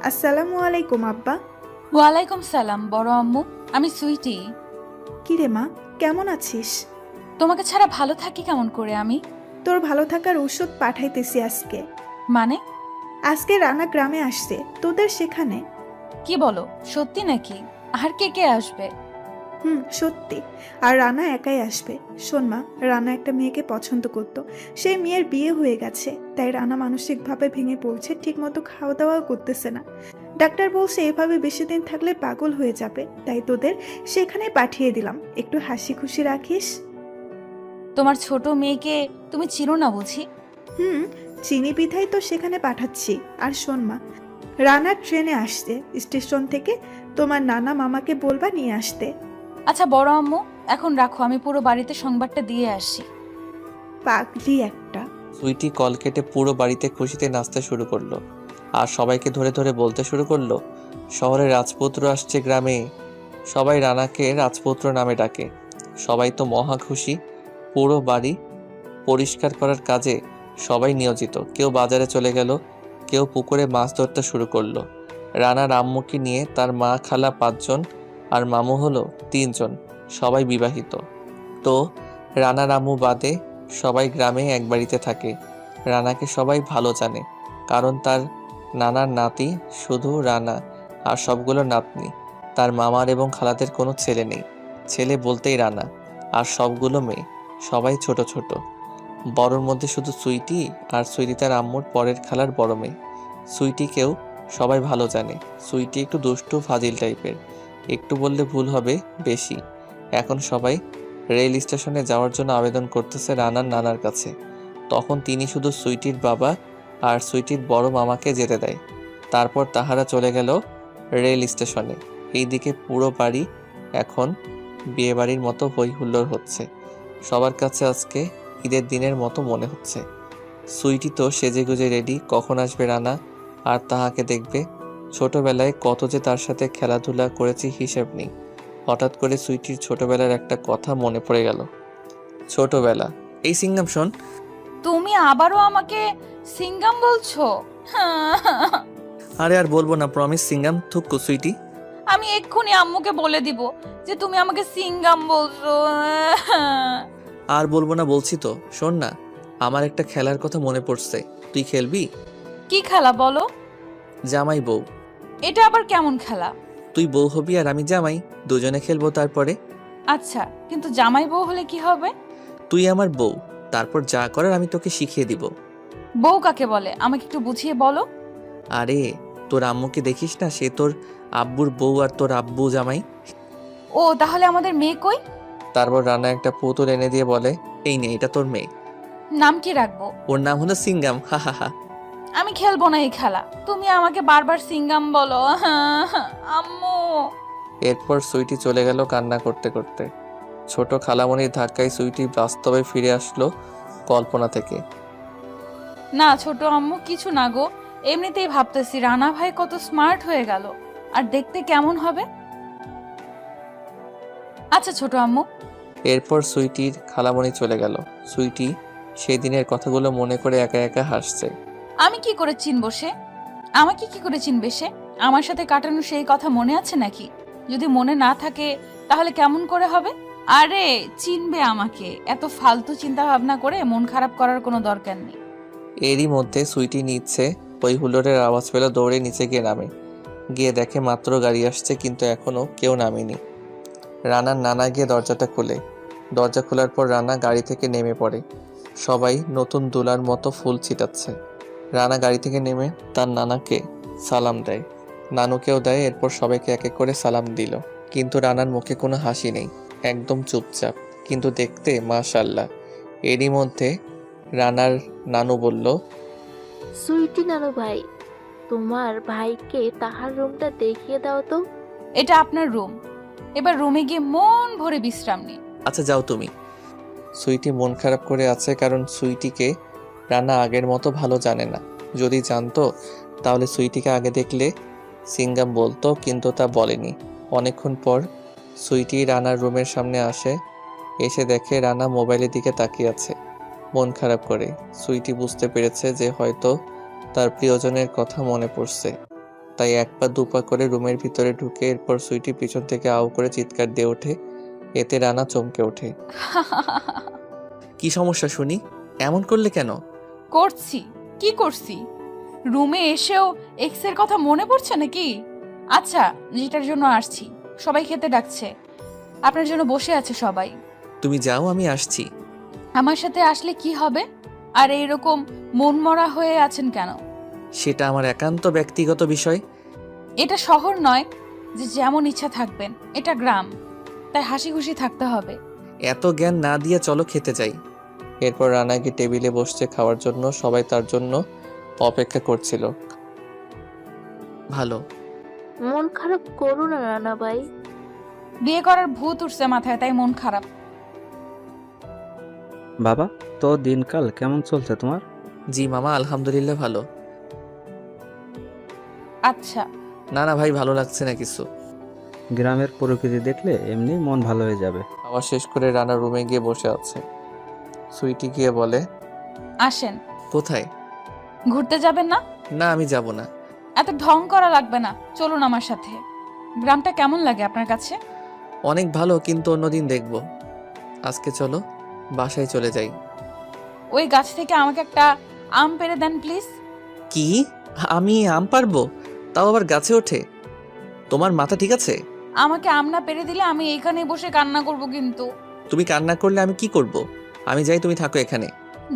আসসালামু আলাইকুম আব্বা। ওয়ালাইকুম সালাম বড় আম্মু, আমি সুইটি। কিরে মা, কেমন আছিস? তোমাকে ছাড়া ভালো থাকি কেমন করে আমি? তোর ভালো থাকার ওষুধ পাঠাইতেছি আজকে। মানে? আজকে রানা গ্রামে আসছে, তোদের সেখানে। কি বলো, সত্যি নাকি? আর কে কে আসবে? সত্যি। আর রানা একাই আসবে। শোন মা, রানা একটা মেয়েকে পছন্দ করত। সেই মেয়ের বিয়ে হয়ে গেছে, তাই রানা মানসিকভাবে ভেঙে পড়ছে, ঠিকমতো খাওয়া দাওয়াও করতেছে না। ডাক্তার বলছে এভাবে বেশি দিন থাকলে পাগল হয়ে যাবে, তাই তোদের সেখানে পাঠিয়ে দিলাম, একটু হাসি খুশি রাখিস। তোমার ছোট মেয়েকে তুমি চিনো না বুঝি? চিনি বিধাই তো সেখানে পাঠাচ্ছি। আর শোন মা, রানা ট্রেনে আসছে, স্টেশন থেকে তোমার নানা মামাকে বলবা নিয়ে আসতে। আচ্ছা বড় আম্মু, এখন রাখো, আমি পুরো বাড়িতে সংবাদটা দিয়ে আসি। পাগলি একটা। সুইটি কল কেটে পুরো বাড়িতে খুশিতে নাচতে শুরু করলো, আর সবাইকে ধরে ধরে বলতে শুরু করলো, শহরে রাজপুত্র আসছে গ্রামে। সবাই রানাকে রাজপুত্র নামে ডাকে। সবাই তো মহা খুশি। পুরো বাড়ি পরিষ্কার করার কাজে সবাই নিয়োজিত। কেউ বাজারে চলে গেল, কেউ পুকুরে মাছ ধরতে শুরু করলো। রানার আম্মুকে নিয়ে তার মা খালা 5 জন, আর মামু হলো 3 জন, সবাই বিবাহিত। তো রানার আম্মু বাদে সবাই গ্রামে এক বাড়িতে থাকে। রানাকে সবাই ভালো জানে, কারণ তার নানার নাতি শুধু রানা, আর সবগুলো নাতনি। তার মামার এবং খালাদের কোনো ছেলে নেই। ছেলে বলতেই রানা, আর সবগুলো মেয়ে, সবাই ছোট ছোট। বড়র মধ্যে শুধু সুইটি, আর সুইটি তার আম্মুর পরের খালার বড় মেয়ে। সুইটিকেও সবাই ভালো জানে। সুইটি একটু দুষ্টু ফাজিল টাইপের, একটু বললে ভুল হবে, বেশি। এখন সবাই রেল স্টেশনে যাওয়ার জন্য আবেদন করতেছে রানার নানার কাছে। তখন তিনি শুধু সুইটির বাবা আর সুইটির বড় মামাকে যেতে দেয়। তারপর তাহারা চলে গেল রেল স্টেশনে। এইদিকে পুরো বাড়ি এখন বিয়েবাড়ির মতো হই হুল্লোড় হচ্ছে। সবার কাছে আজকে ঈদের দিনের মতো মনে হচ্ছে। সুইটি তো সেজেগুজে রেডি, কখন আসবে রানা আর তাহাকে দেখবে। ছোটবেলায় কত যে তার সাথে খেলাধুলা করেছি হিসেব নেই। হঠাৎ করে সুইটির ছোটবেলার একটা কথা মনে পড়ে গেল। ছোটবেলা, এই সিঙ্গাম শোন, তুমি আবারও আমাকে সিঙ্গাম বলছো? আরে আর বলবো না, প্রমিস সিঙ্গাম থুক্কু সুইটি। আমি এক্ষুনি আম্মুকে বলে দিব যে তুমি আমাকে সিঙ্গাম বলছো। আর বলবো না বলছি তো। শোন না, আমার একটা খেলার কথা মনে পড়ছে, তুই খেলবি? কি খেলা বলো? জামাই বউ। এটা আবার কেমন খেলা? তুই বউ হবি আর আমি জামাই, দুজনে খেলবো। তারপরে আচ্ছা, কিন্তু জামাই বউ হলে কি হবে? তুই আমার বউ, তারপর যা করার আমি তোকে শিখিয়ে দিব। বউ কাকে বলে আমাকে একটু বুঝিয়ে বলো। আরে তোর আম্মুকে দেখিস না, সে তোর আব্বুর বউ আর তোর আব্বু জামাই। ও তাহলে আমাদের মেয়ে কই? তারপর রানা একটা পুতুল এনে দিয়ে বলে, এই নে, এটা তোর মেয়ে। নাম কি রাখবো? ওর নাম হলো সিঙ্গাম। হা হা হা। আমি খেলবো না এই খেলা, তুমি আমাকে বারবার সিঙ্গাম বলো। আম্মু। এরপর সুইটি চলে গেল কান্না করতে করতে। ছোট খালামণির ধাক্কায় সুইটি বাস্তবে ফিরে আসলো কল্পনা থেকে। না ছোট আম্মু, কিছু না গো, এমনিতেই ভাবতেছি রানা ভাই কত স্মার্ট হয়ে গেল, আর দেখতে কেমন হবে। আচ্ছা ছোট আম্মু। এরপর সুইটির খালামণি চলে গেল। সুইটি সেই দিনের কথাগুলো মনে করে একা একা হাসছে। আমি কি করে চিনবো সে? আমাকে কি করে চিনবে সে? আমার সাথে কাটানো সেই কথা মনে আছে নাকি? যদি মনে না থাকে তাহলে কেমন করে হবে? আরে চিনবে আমাকে, এত ফালতু চিন্তা ভাবনা করে মন খারাপ করার কোনো দরকার নেই। এরই মধ্যে সুইটি নিচ্ছে ওই হুল্লোড়ের আওয়াজ পেল, দৌড়ে নিচে গিয়ে নামে। গিয়ে দেখে মাত্র গাড়ি আসছে, কিন্তু এখনো কেউ নামেনি। রানার নানা গিয়ে দরজাটা খোলে। দরজা খোলার পর রানা গাড়ি থেকে নেমে পড়ে। সবাই নতুন দুলার মতো ফুল ছিটাচ্ছে। রানা গাড়ি থেকে নেমে তার নানাকে সালাম দেয়, নানুকেও দেয়। এরপর সবাইকে এক এক করে সালাম দিল, কিন্তু রানার মুখে কোনো হাসি নেই, একদম চুপচাপ, কিন্তু দেখতে মাশাআল্লাহ। এরই মধ্যে রানার নানু বলল, সুইটি নানু ভাই, তোমার ভাইকে তাহার রুমটা দেখিয়ে দাও তো। এটা আপনার রুম, এবার রুমে গিয়ে মন ভরে বিশ্রাম নিন। আচ্ছা যাও তুমি। সুইটি মন খারাপ করে আছে, কারণ সুইটিকে রানা আগের মতো ভালো জানে না। যদি জানতো তাহলে সুইটিকে আগে দেখলে সিঙ্গাম বলতো, কিন্তু তা বলেনি। অনেকক্ষণ পর সুইটি রানার রুমের সামনে আসে। এসে দেখে রানা মোবাইলের দিকে তাকিয়ে আছে মন খারাপ করে। সুইটি বুঝতে পেরেছে যে হয়তো তার প্রিয়জনের কথা মনে পড়ছে, তাই এক পা দু পা করে রুমের ভিতরে ঢুকে। এরপর সুইটি পিছন থেকে আউ করে চিৎকার দিয়ে ওঠে। এতে রানা চমকে ওঠে। কি সমস্যা শুনি? এমন করলে কেন? করছি কি করছি? রুমে এসেও এক্স এর কথা মনে পড়ছে নাকি? আচ্ছা, যেটার জন্য আসছি, সবাই খেতে ডাকছে, আপনার জন্য বসে আছে সবাই। তুমি যাও, আমি আসছি। আমার সাথে আসলে কি হবে? আর এইরকম মনমরা হয়ে আছেন কেন? সেটা আমার একান্ত ব্যক্তিগত বিষয়। এটা শহর নয় যে যেমন ইচ্ছা থাকবেন, এটা গ্রাম, তাই হাসি খুশি থাকতে হবে। এত জ্ঞান না দিয়ে চলো খেতে যাই। এরপর রানাকে টেবিলে বসছে খাওয়ার জন্য। সবাই তার জন্য অপেক্ষা করছিল। ভালো। মন খারাপ করো না রানা ভাই। বিয়ে করার ভূত উঠছে মাথায়, তাই মন খারাপ। বাবা, তো দিনকাল কেমন চলছে তোমার? জি মামা, আলহামদুলিল্লাহ ভালো। আচ্ছা। না না ভাই, ভালো লাগছে না কিছু। গ্রামের প্রকৃতি দেখলে এমনি মন ভালো হয়ে যাবে। খাওয়া শেষ করে রানা রুমে গিয়ে বসে আছে। সুইটি গিয়ে বলে, আসেন। কোথায়? ঘুরতে যাবেন না? না, আমি যাব না। এত ঢং করা লাগবে না, চলুন আমার সাথে। গ্রামটা কেমন লাগে আপনার কাছে? অনেক ভালো, কিন্তু অন্যদিন দেখব। আজকে চলো বাসায় চলে যাই। ওই গাছ থেকে আমাকে একটা আম পেড়ে দেন প্লিজ। কি? আমি আম পারবো? তাও আবার গাছে ওঠে? তোমার মাথা ঠিক আছে? আমাকে আম না পেড়ে দিলে আমি এখানেই বসে কান্না করব। কিন্তু তুমি কান্না করলে আমি কি করব? আমি যাই, তুমি থাকো এখানে।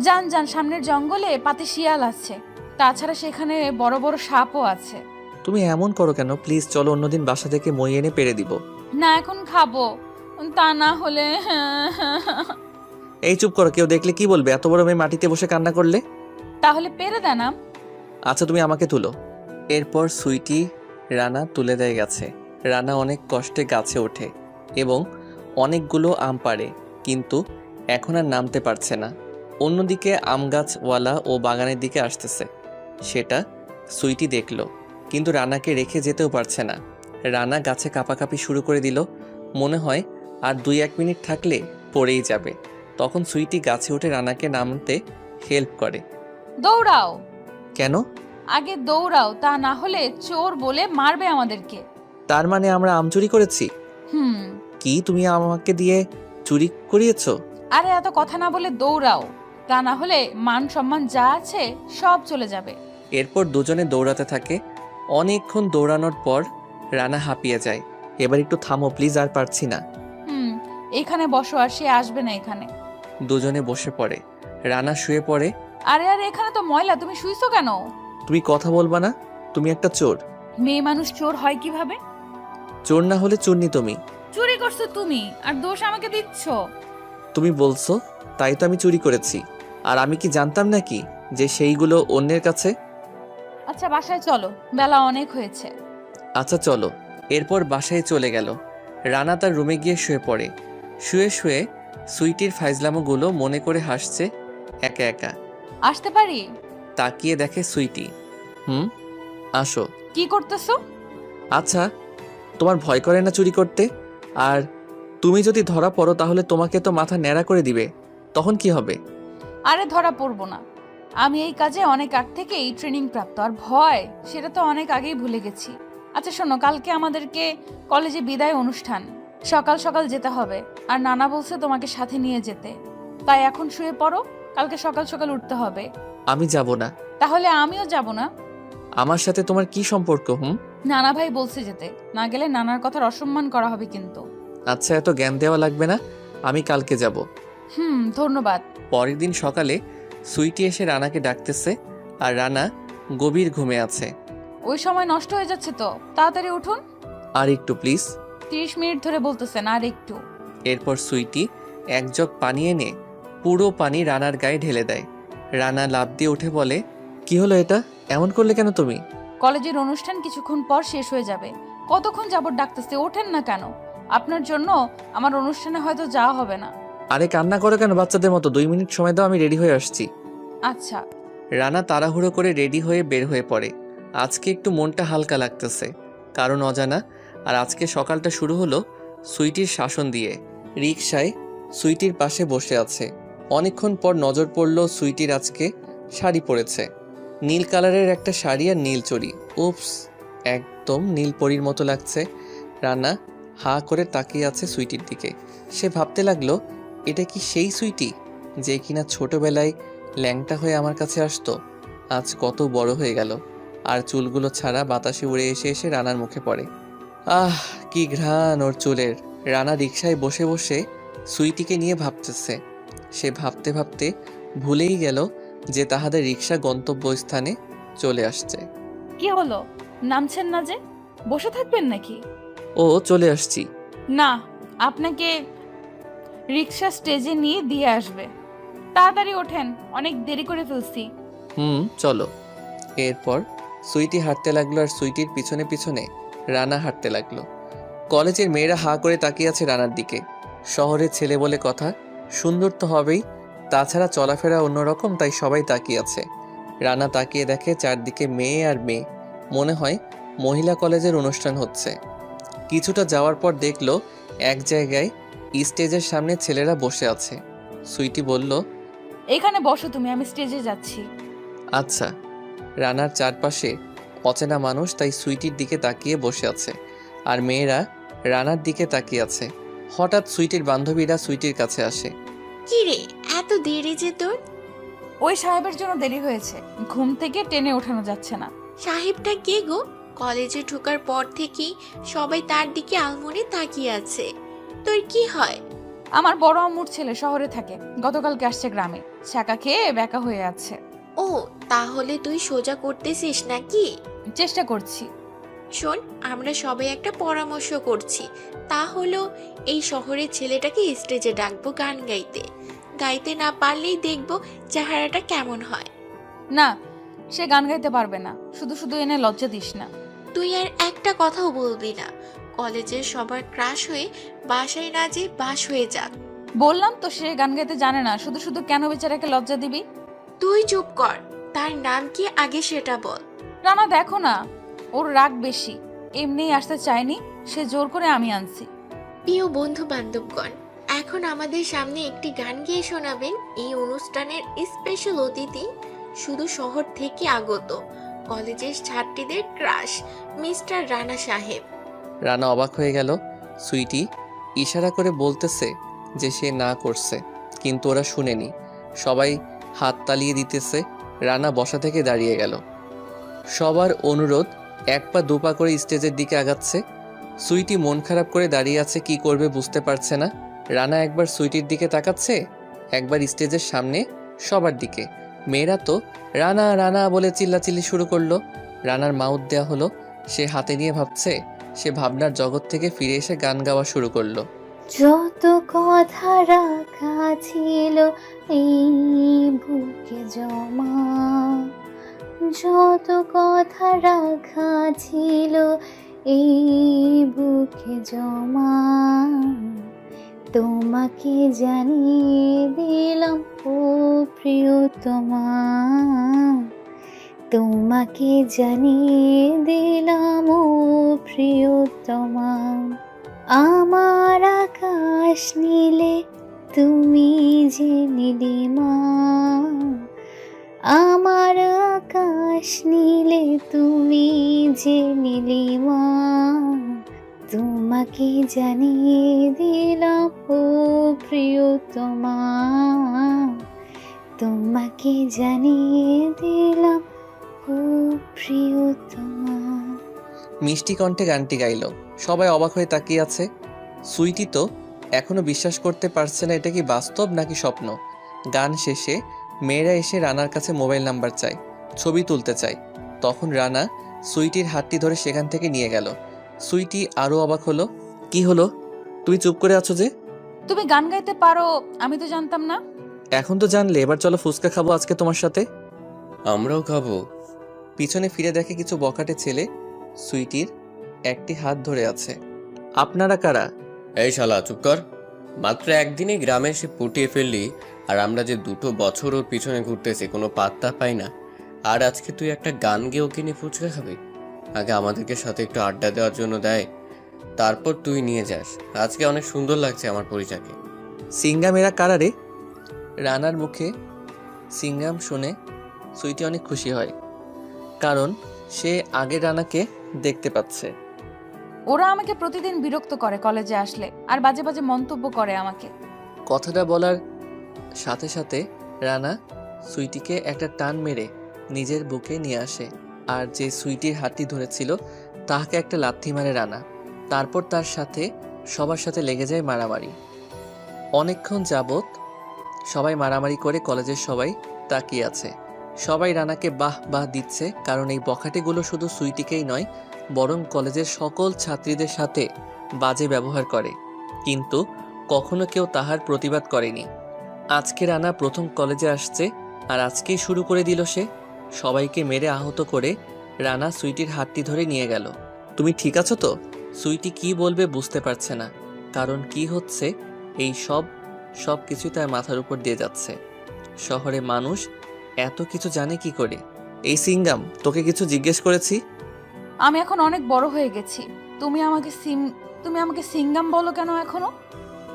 যান যান, সামনের জঙ্গলে পাতে শিয়াল আছে, তাছাড়া সেখানে বড় বড় সাপও আছে। তুমি এমন করো কেন? প্লিজ চলো, অন্যদিন বাসা থেকে মই এনে পেড়ে দিব। না, এখন খাবো, তা না হলে। এই চুপ করো, কেউ দেখলে কি বলবে এত বড় মেয়ে মাটিতে বসে কান্না করলে? তাহলে পেড়ে দেন আম। আচ্ছা তুমি আমাকে তুলো। এরপর সুইটি রানা তুলে দেয় গাছে। রানা অনেক কষ্টে গাছে ওঠে এবং অনেকগুলো আম পাড়ে, কিন্তু এখন আর নামতে পারছে না। অন্যদিকে আম গাছওয়ালা ও বাগানের দিকে আসতেছে। সেটা সুইটি দেখলো, কিন্তু রানাকে রেখে যেতেও পারছে না। রানা গাছে কাঁপাকাঁপি শুরু করে দিল। মনে হয় আর 2-1 মিনিট থাকলে পড়েই যাবে। তখন সুইটি গাছে উঠে রানাকে নামতে হেল্প করে। দৌড়াও। কেন? আগে দৌড়াও, তা না হলে চোর বলে মারবে আমাদেরকে। তার মানে আমরা আম চুরি করেছি? হুম। কি তুমি আমাকে দিয়ে চুরি করিয়েছো? আরে এত কথা না বলে দৌড়াও, তা না হলে মান সম্মান যা আছে সব চলে যাবে। এরপর দুজনে দৌড়াতে থাকে। অনেকক্ষণ দৌড়ানোর পর রানা হাঁপিয়ে যায়। এবার একটু থামো প্লিজ, আর পারছি না। এখানে বসো, আর সে আসবে না এখানে। দুজনে বসে পড়ে। রানা শুয়ে পড়ে। আরে আরে এখানে তো ময়লা, তুমি শুইছো কেন? তুমি কথা বলবা না? তুমি একটা চোর। মেয়ে মানুষ চোর হয় কিভাবে? চোর না হলে চুন্নি তুমি। চুরি করছো তুমি, আর দোষ আমাকে দিচ্ছ। তুমি বলছো তাই তো আমি চুরি করেছি। আর আমি কি জানতাম নাকি যে সেইগুলো অন্যের কাছে? আচ্ছা বাসায় চলো, বেলা অনেক হয়েছে। আচ্ছা চলো। এরপর বাসায় চলে গেল। রানা তার রুমে গিয়ে শুয়ে পড়ে। শুয়ে শুয়ে সুইটির ফাইজলামোগুলো মনে করে হাসছে একা একা। আসতে পারি? তাকিয়ে দেখে সুইটি। আসো। কি করতেছো? আচ্ছা তোমার ভয় করে না চুরি করতে? আর তুমি যদি ধরা পড়ো তাহলে তোমাকে তো মাথা ন্যাড়া করে দিবে, তখন কি হবে? আরে ধরা পড়বো না, আমি এই কাজে অনেক আগ থেকেই ট্রেনিং প্রাপ্ত। আর ভয় সেটা তো অনেক আগেই ভুলে গেছি। আচ্ছা শোনো, কালকে আমাদেরকে কলেজে বিদায় অনুষ্ঠান, সকাল সকাল যেতে হবে। আর নানা বলছে তোমাকে সাথে নিয়ে যেতে, তাই এখন শুয়ে পড়ো, কালকে সকাল সকাল উঠতে হবে। আমি যাব না। তাহলে আমিও যাব না। আমার সাথে তোমার কি সম্পর্ক? নানা ভাই বলছে যেতে, না গেলে নানার কথার অসম্মান করা হবে কিন্তু। আচ্ছা এত জ্ঞান দেওয়া লাগবে না, আমি কালকে যাব। ধন্যবাদ। পরের দিন সকালে সুইটি এসে রানাকে ডাকতেছে, আর রানা গভীর ঘুমে আছে। ওই সময় নষ্ট হয়ে যাচ্ছে তো, তাড়াতাড়ি উঠুন। আর একটু প্লিজ। 30 মিনিট ধরে বলতেছেন, আর একটু। এরপর সুইটি এক জগ পানি এনে পুরো পানি রানার গায়ে ঢেলে দেয়। রানা লাফ দিয়ে উঠে বলে, কি হলো এটা? এমন করলে কেন তুমি? কলেজের অনুষ্ঠান কিছুক্ষণ পর শেষ হয়ে যাবে, কতক্ষণ যাবত ডাকতেছে, ওঠেন না কেন? আপনার জন্য আমার অনুষ্ঠানে হয়তো যাওয়া হবে না। আরে কান্না করো কেন বাচ্চাদের মতো? 2 মিনিট সময় দাও, আমি রেডি হয়ে আসছি। আচ্ছা। রানা তাড়াহুড়ো করে রেডি হয়ে বের হয়ে পড়ে। আজকে একটু মনটা হালকা লাগতেছে, কারণ অজানা। আর আজকে সকালটা শুরু হলো সুইটির শাসন দিয়ে। রিকশায় সুইটির পাশে বসে আছে। অনেকক্ষণ পর নজর পড়ল সুইটির আজকে শাড়ি পরেছে, নীল কালারের একটা শাড়ি আর নীল চড়ি। উপস, একদম নীল পরীর মতো লাগছে। রানা হা করে তাকিয়ে আছে সুইটির দিকে। সে ভাবতে লাগলো, এটা কি সেই সুইটি যে কিনা ছোটবেলায় ল্যাংটা হয়ে আমার কাছে আসতো? আজ কত বড় হয়ে গেল, আর চুলগুলো ছাড়া বাতাসে উড়ে এসে এসে রানার মুখে পড়ে। আহ কি ঘ্রাণ ওর চুলের। রানা রিকশায় বসে বসে সুইটিকে নিয়ে ভাবতেছে। সে ভাবতে ভাবতে ভুলেই গেল যে তাহাদের রিকশা গন্তব্যস্থানে চলে আসছে। কি হলো, নামছেন না যে? বসে থাকবেন নাকি? ও চলে আসছি। না, আপনাকে রিকশা স্টেজে নিয়ে দিয়ে আসবে। তাড়াতাড়ি ওঠেন, অনেক দেরি করে ফেলছি। চলো। এরপর সুইটি হাঁটতে লাগলো, আর সুইটির পিছনে পিছনে রানা হাঁটতে লাগলো। কলেজের মেয়েরা হা করে তাকিয়ে আছে রানার দিকে। শহরের ছেলে বলে কথা, সুন্দর তো হবেই, তাছাড়া চলাফেরা অন্যরকম, তাই সবাই তাকিয়ে আছে। রানা তাকিয়ে দেখে চারদিকে মেয়ে আর মেয়ে, মনে হয় মহিলা কলেজের অনুষ্ঠান হচ্ছে। কিছুটা যাওয়ার পর দেখলো এক জায়গায় স্টেজের সামনে ছেলেরা বসে আছে। সুইটি বলল, এখানে বসো তুমি, আমি স্টেজে যাচ্ছি। আচ্ছা। রানার চারপাশে অচেনা মানুষ, তাই সুইটির দিকে তাকিয়ে বসে আছে, আর মেয়েরা রানার দিকে তাকিয়ে আছে। হঠাৎ সুইটির বান্ধবীরা সুইটির কাছে আসে। কি রে, এত দেরি যে তোর? ওই সাহেবের জন্য দেরি হয়েছে, ঘুম থেকে টেনে ওঠানো যাচ্ছে না। সাহেবটা কে গো? কলেজে ঢোকার পর থেকেই সবাই তার দিকে আলমনে তাকিয়ে আছে। তোর কি হয়? আমার বড় আম্মুর ছেলে শহরে থাকে, গতকালকে আসছে গ্রামে, ছাকা খেয়ে বেকা হয়ে আছে। ও, তাহলে তুই সোজা করতেছিস নাকি? চেষ্টা করছি। শোন, আমরা সবাই একটা পরামর্শ করছি, তা হলো এই শহরের ছেলেটাকে স্টেজে ডাকবো গান গাইতে। গাইতে না পারলেই দেখবো চেহারাটা কেমন হয়। না, সে গান গাইতে পারবে না, শুধু শুধু এনে লজ্জা দিস না। তুই আর একটা কথাও বলবি না। কলেজের সবার ক্রাশ হয়ে বাসায় না যে বাস হয়ে যাক। বললাম তো সে গান গাইতে জানে না, শুধু শুধু কেন বেচারাকে লজ্জা দিবি? তুই চুপ কর, তার নাম কি আগে সেটা বল। রানা দেখো না, ওর রাগ বেশি, এমনিই আসতে চায়নি, সে জোর করে আমি আনছি। প্রিয় বন্ধু বান্ধবগণ, এখন আমাদের সামনে একটি গান গেয়ে শোনাবেন এই অনুষ্ঠানের স্পেশাল অতিথি, শুধু শহর থেকে আগত কলেজের ছাত্রীদের ক্রাশ মিস্টার রানা সাহেব। রানা অবাক হয়ে গেল। সুইটি ইশারা করে বলতেছে যে সে না করছে, কিন্তু ওরা শুনেনি। সবাই হাত তালিয়ে দিতেছে। রানা বসা থেকে দাঁড়িয়ে গেল। সবার অনুরোধ, এক পা দুপা করে স্টেজের দিকে আগাচ্ছে। সুইটি মন খারাপ করে দাঁড়িয়ে আছে, কি করবে বুঝতে পারছে না। রানা একবার সুইটির দিকে তাকাচ্ছে, একবার স্টেজের সামনে সবার দিকে। মেয়েরা তো রানা রানা বলে চিল্লাচিল্লি শুরু করলো। রানার মাউথ দেয়া হলো, সে হাতে নিয়ে ভাবছে। সে ভাবনার জগৎ থেকে ফিরে এসে গান গাওয়া শুরু করলো। যত কথা রাখা ছিল এই বুকে জমা, যত কথা রাখা ছিল এই বুকে জমা, তোমাকে জানিয়ে দিলাম ও প্রিয়তমা, তোমাকে জানিয়ে দিলাম ও প্রিয়তমা। আমার আকাশ নীলে তুমি যে নীলিমা, আমার আকাশ নীলে তুমি যে নীলিমা, তোমাকে জানিয়ে দিলাম ও প্রিয়তমা, তোমাকে জানিয়ে দিলাম ও প্রিয়তমা। মিষ্টি কণ্ঠে গানটি গাইল। সবাই অবাক হয়ে তাকিয়ে আছে। সুইটি তো এখনো বিশ্বাস করতে পারছে না এটা কি বাস্তব নাকি স্বপ্ন। গান শেষে মেয়েরা এসে রানার কাছে মোবাইল নাম্বার চায়, ছবি তুলতে চায়। তখন রানা সুইটির হাতটি ধরে সেখান থেকে নিয়ে গেল। সুইটি আরও অবাক হলো। কি হলো, তুই চুপ করে আছো যে? তুমি গান গাইতে পারো, আমি তো জানতাম না। এখন তো জানলে, এবার চলো ফুচকা খাবো আজকে তোমার সাথে। আমরাও খাবো। পিছনে ফিরে দেখে কিছু বখাটে ছেলে সুইটির একটি হাত ধরে আছে। আপনারা কারা? এই শালা চুপ কর। মাত্র একদিনে গ্রামে এসে পুটিয়ে ফেললি, আর আমরা যে 2 বছর ওর পিছনে ঘুরতেছি কোনো পাত্তা পাই না। আর আজকে তুই একটা গান গেয়ে ওকে নিয়ে ফুচকা খাবি? আগে আমাদেরকে সাথে একটু আড্ডা দেওয়ার জন্য দেয়, তারপর তুই নিয়ে যাস। আজকে অনেক সুন্দর লাগছে আমার পরিচাকে। সিঙ্গামেরা কারা রে? রানার মুখে সিঙ্গাম শুনে সুইটি অনেক খুশি হয়, কারণ সে আগে রানাকে দেখতে পাচ্ছে। ওরা আমাকে প্রতিদিন বিরক্ত করে কলেজে আসলে, আর বাজে বাজে মন্তব্য করে আমাকে। কথাটা বলার সাথে সাথে রানা সুইটিকে একটা টান মেরে নিজের বুকে নিয়ে আসে, আর যে সুইটির হাতটি ধরেছিল তাহাকে একটা লাথি মারে রানা। তারপর তার সাথে সবার সাথে লেগে যায় মারামারি। অনেকক্ষণ যাবৎ সবাই মারামারি করে কলেজের সবাই তাকিয়ে আছে। সবাই রানাকে বাহ বাহ দিচ্ছে, কারণ এই বখাটেগুলো শুধু সুইটিকেই নয় বরং কলেজের সকল ছাত্রীদের সাথে বাজে ব্যবহার করে, কিন্তু কখনো কেউ তাহার প্রতিবাদ করেনি। আজকে রানা প্রথম কলেজে আসছে, আর আজকেই শুরু করে দিল সে। সবাইকে মেরে আহত করে রানা সুইটির হাতটি ধরে নিয়ে গেল। তুমি ঠিক আছো তো? সুইটি কি বলবে বুঝতে পারছে না, কারণ কি হচ্ছে এই সব কিছুই তার মাথার উপর দিয়ে যাচ্ছে। শহরে মানুষ এত কিছু জানে কি করে? এই সিঙ্গাম, তোকে কিছু জিজ্ঞেস করেছি? আমি এখন অনেক বড় হয়ে গেছি, তুমি আমাকে সিঙ্গাম বলো কেন এখনো?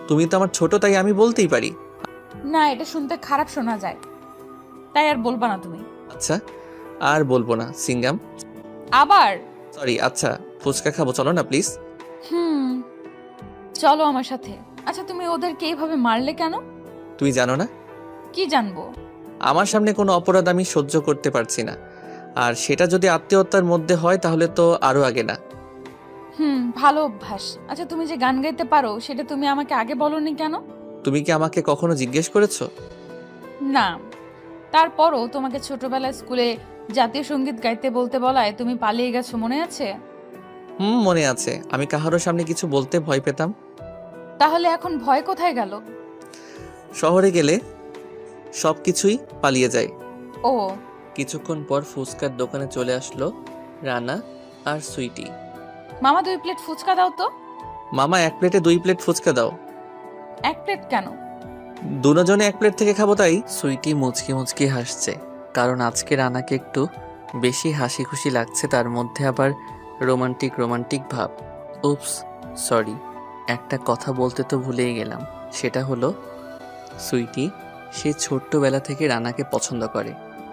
তুমি তো আমার ছোট, তাই আমি বলতেই পারি। না, এটা শুনতে খারাপ শোনা যায়, তাই আর বলবা না তুমি। আচ্ছা, আর বলবো না সিঙ্গাম। আবার সরি। আচ্ছা, ফুচকা খাবো, চলো না প্লিজ। চলো আমার সাথে। আচ্ছা, তুমি ওদেরকে এইভাবে মারলে কেন? তুই জানো না? কি জানবো? আমার সামনে কোনো অপরাধ আমি সহ্য করতে পারছি না, আর সেটা যদি আত্মীয়তার মধ্যে হয় তাহলে তো আরো আগে না। ভালো অভ্যাস। আচ্ছা, তুমি যে গান গাইতে পারো সেটা তুমি আমাকে আগে বলনি কেন? তুমি কি আমাকে কখনো জিজ্ঞেস করেছো? না, তারপরও তোমাকে ছোটবেলায় স্কুলে জাতীয় সঙ্গীত গাইতে বলতে বলায় তুমি পালিয়ে গেছো, মনে আছে? মনে আছে। আমি কাহারও সামনে কিছু বলতে ভয় পেতাম। তাহলে এখন ভয় কোথায় গেল? শহরে গেলে সবকিছুই পালিয়ে যায়। ও। কিছুক্ষণ পর ফুচকার দোকানে চলে আসলো রানা আর সুইটি। মামা 2 প্লেট ফুচকা দাও তো। মামা 1 প্লেটে 2 প্লেট ফুচকা দাও। 1 প্লেট কেন? দুজনে 1 প্লেট থেকে খাবো তাই। সুইটি মুচকি মুচকি হাসছে, কারণ আজকে রানাকে একটু বেশি হাসি খুশি লাগছে, তার মধ্যে আবার রোমান্টিক ভাব। উপস, সরি। একটা কথা বলতে তো ভুলেই গেলাম, সেটা হলো সুইটি সে ছোট্টবেলা থেকে রানাকে পছন্দ করে,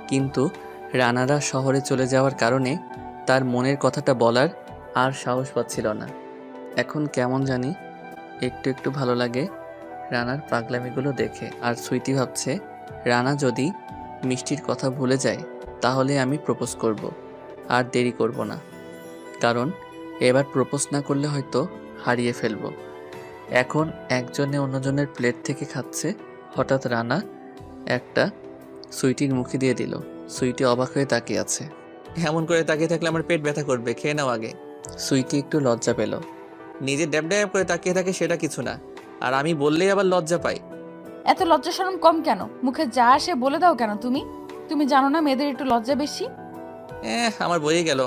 কিন্তু রানারা শহরে চলে যাওয়ার কারণে তার মনের কথাটা বলার আর সাহস পাচ্ছিল না। এখন কেমন জানি একটু একটু ভালো লাগে রানার পাগলামিগুলো দেখে। আর সুইটি ভাবছে রানা যদি মিষ্টির কথা ভুলে যায় তাহলে আমি প্রপোজ করব, আর দেরি করব না, কারণ এবার প্রপোজ না করলে হয়তো হারিয়ে ফেলব। এখন একজনে অন্যজনের প্লেট থেকে খাচ্ছে, হঠাৎ রানা একটা সুইটির মুখে দিয়ে দিল। সুইটি অবাক হয়ে তাকিয়ে আছে। এমন করে তাকিয়ে থাকলে আমার পেট ব্যথা করবে, খেয়ে নাও আগে। সুইটি একটু লজ্জা পেল। নিজে ড্যাব ড্যাব করে তাকিয়ে থাকে সেটা কিছু না, আর আমি বললেই আবার লজ্জা পাই। এত লজ্জা শরম কম কেন? মুখে যা আসে বলে দাও কেন? তুমি জানো না মেয়েদের একটু লজ্জা বেশি? আমার বইয়ে গেল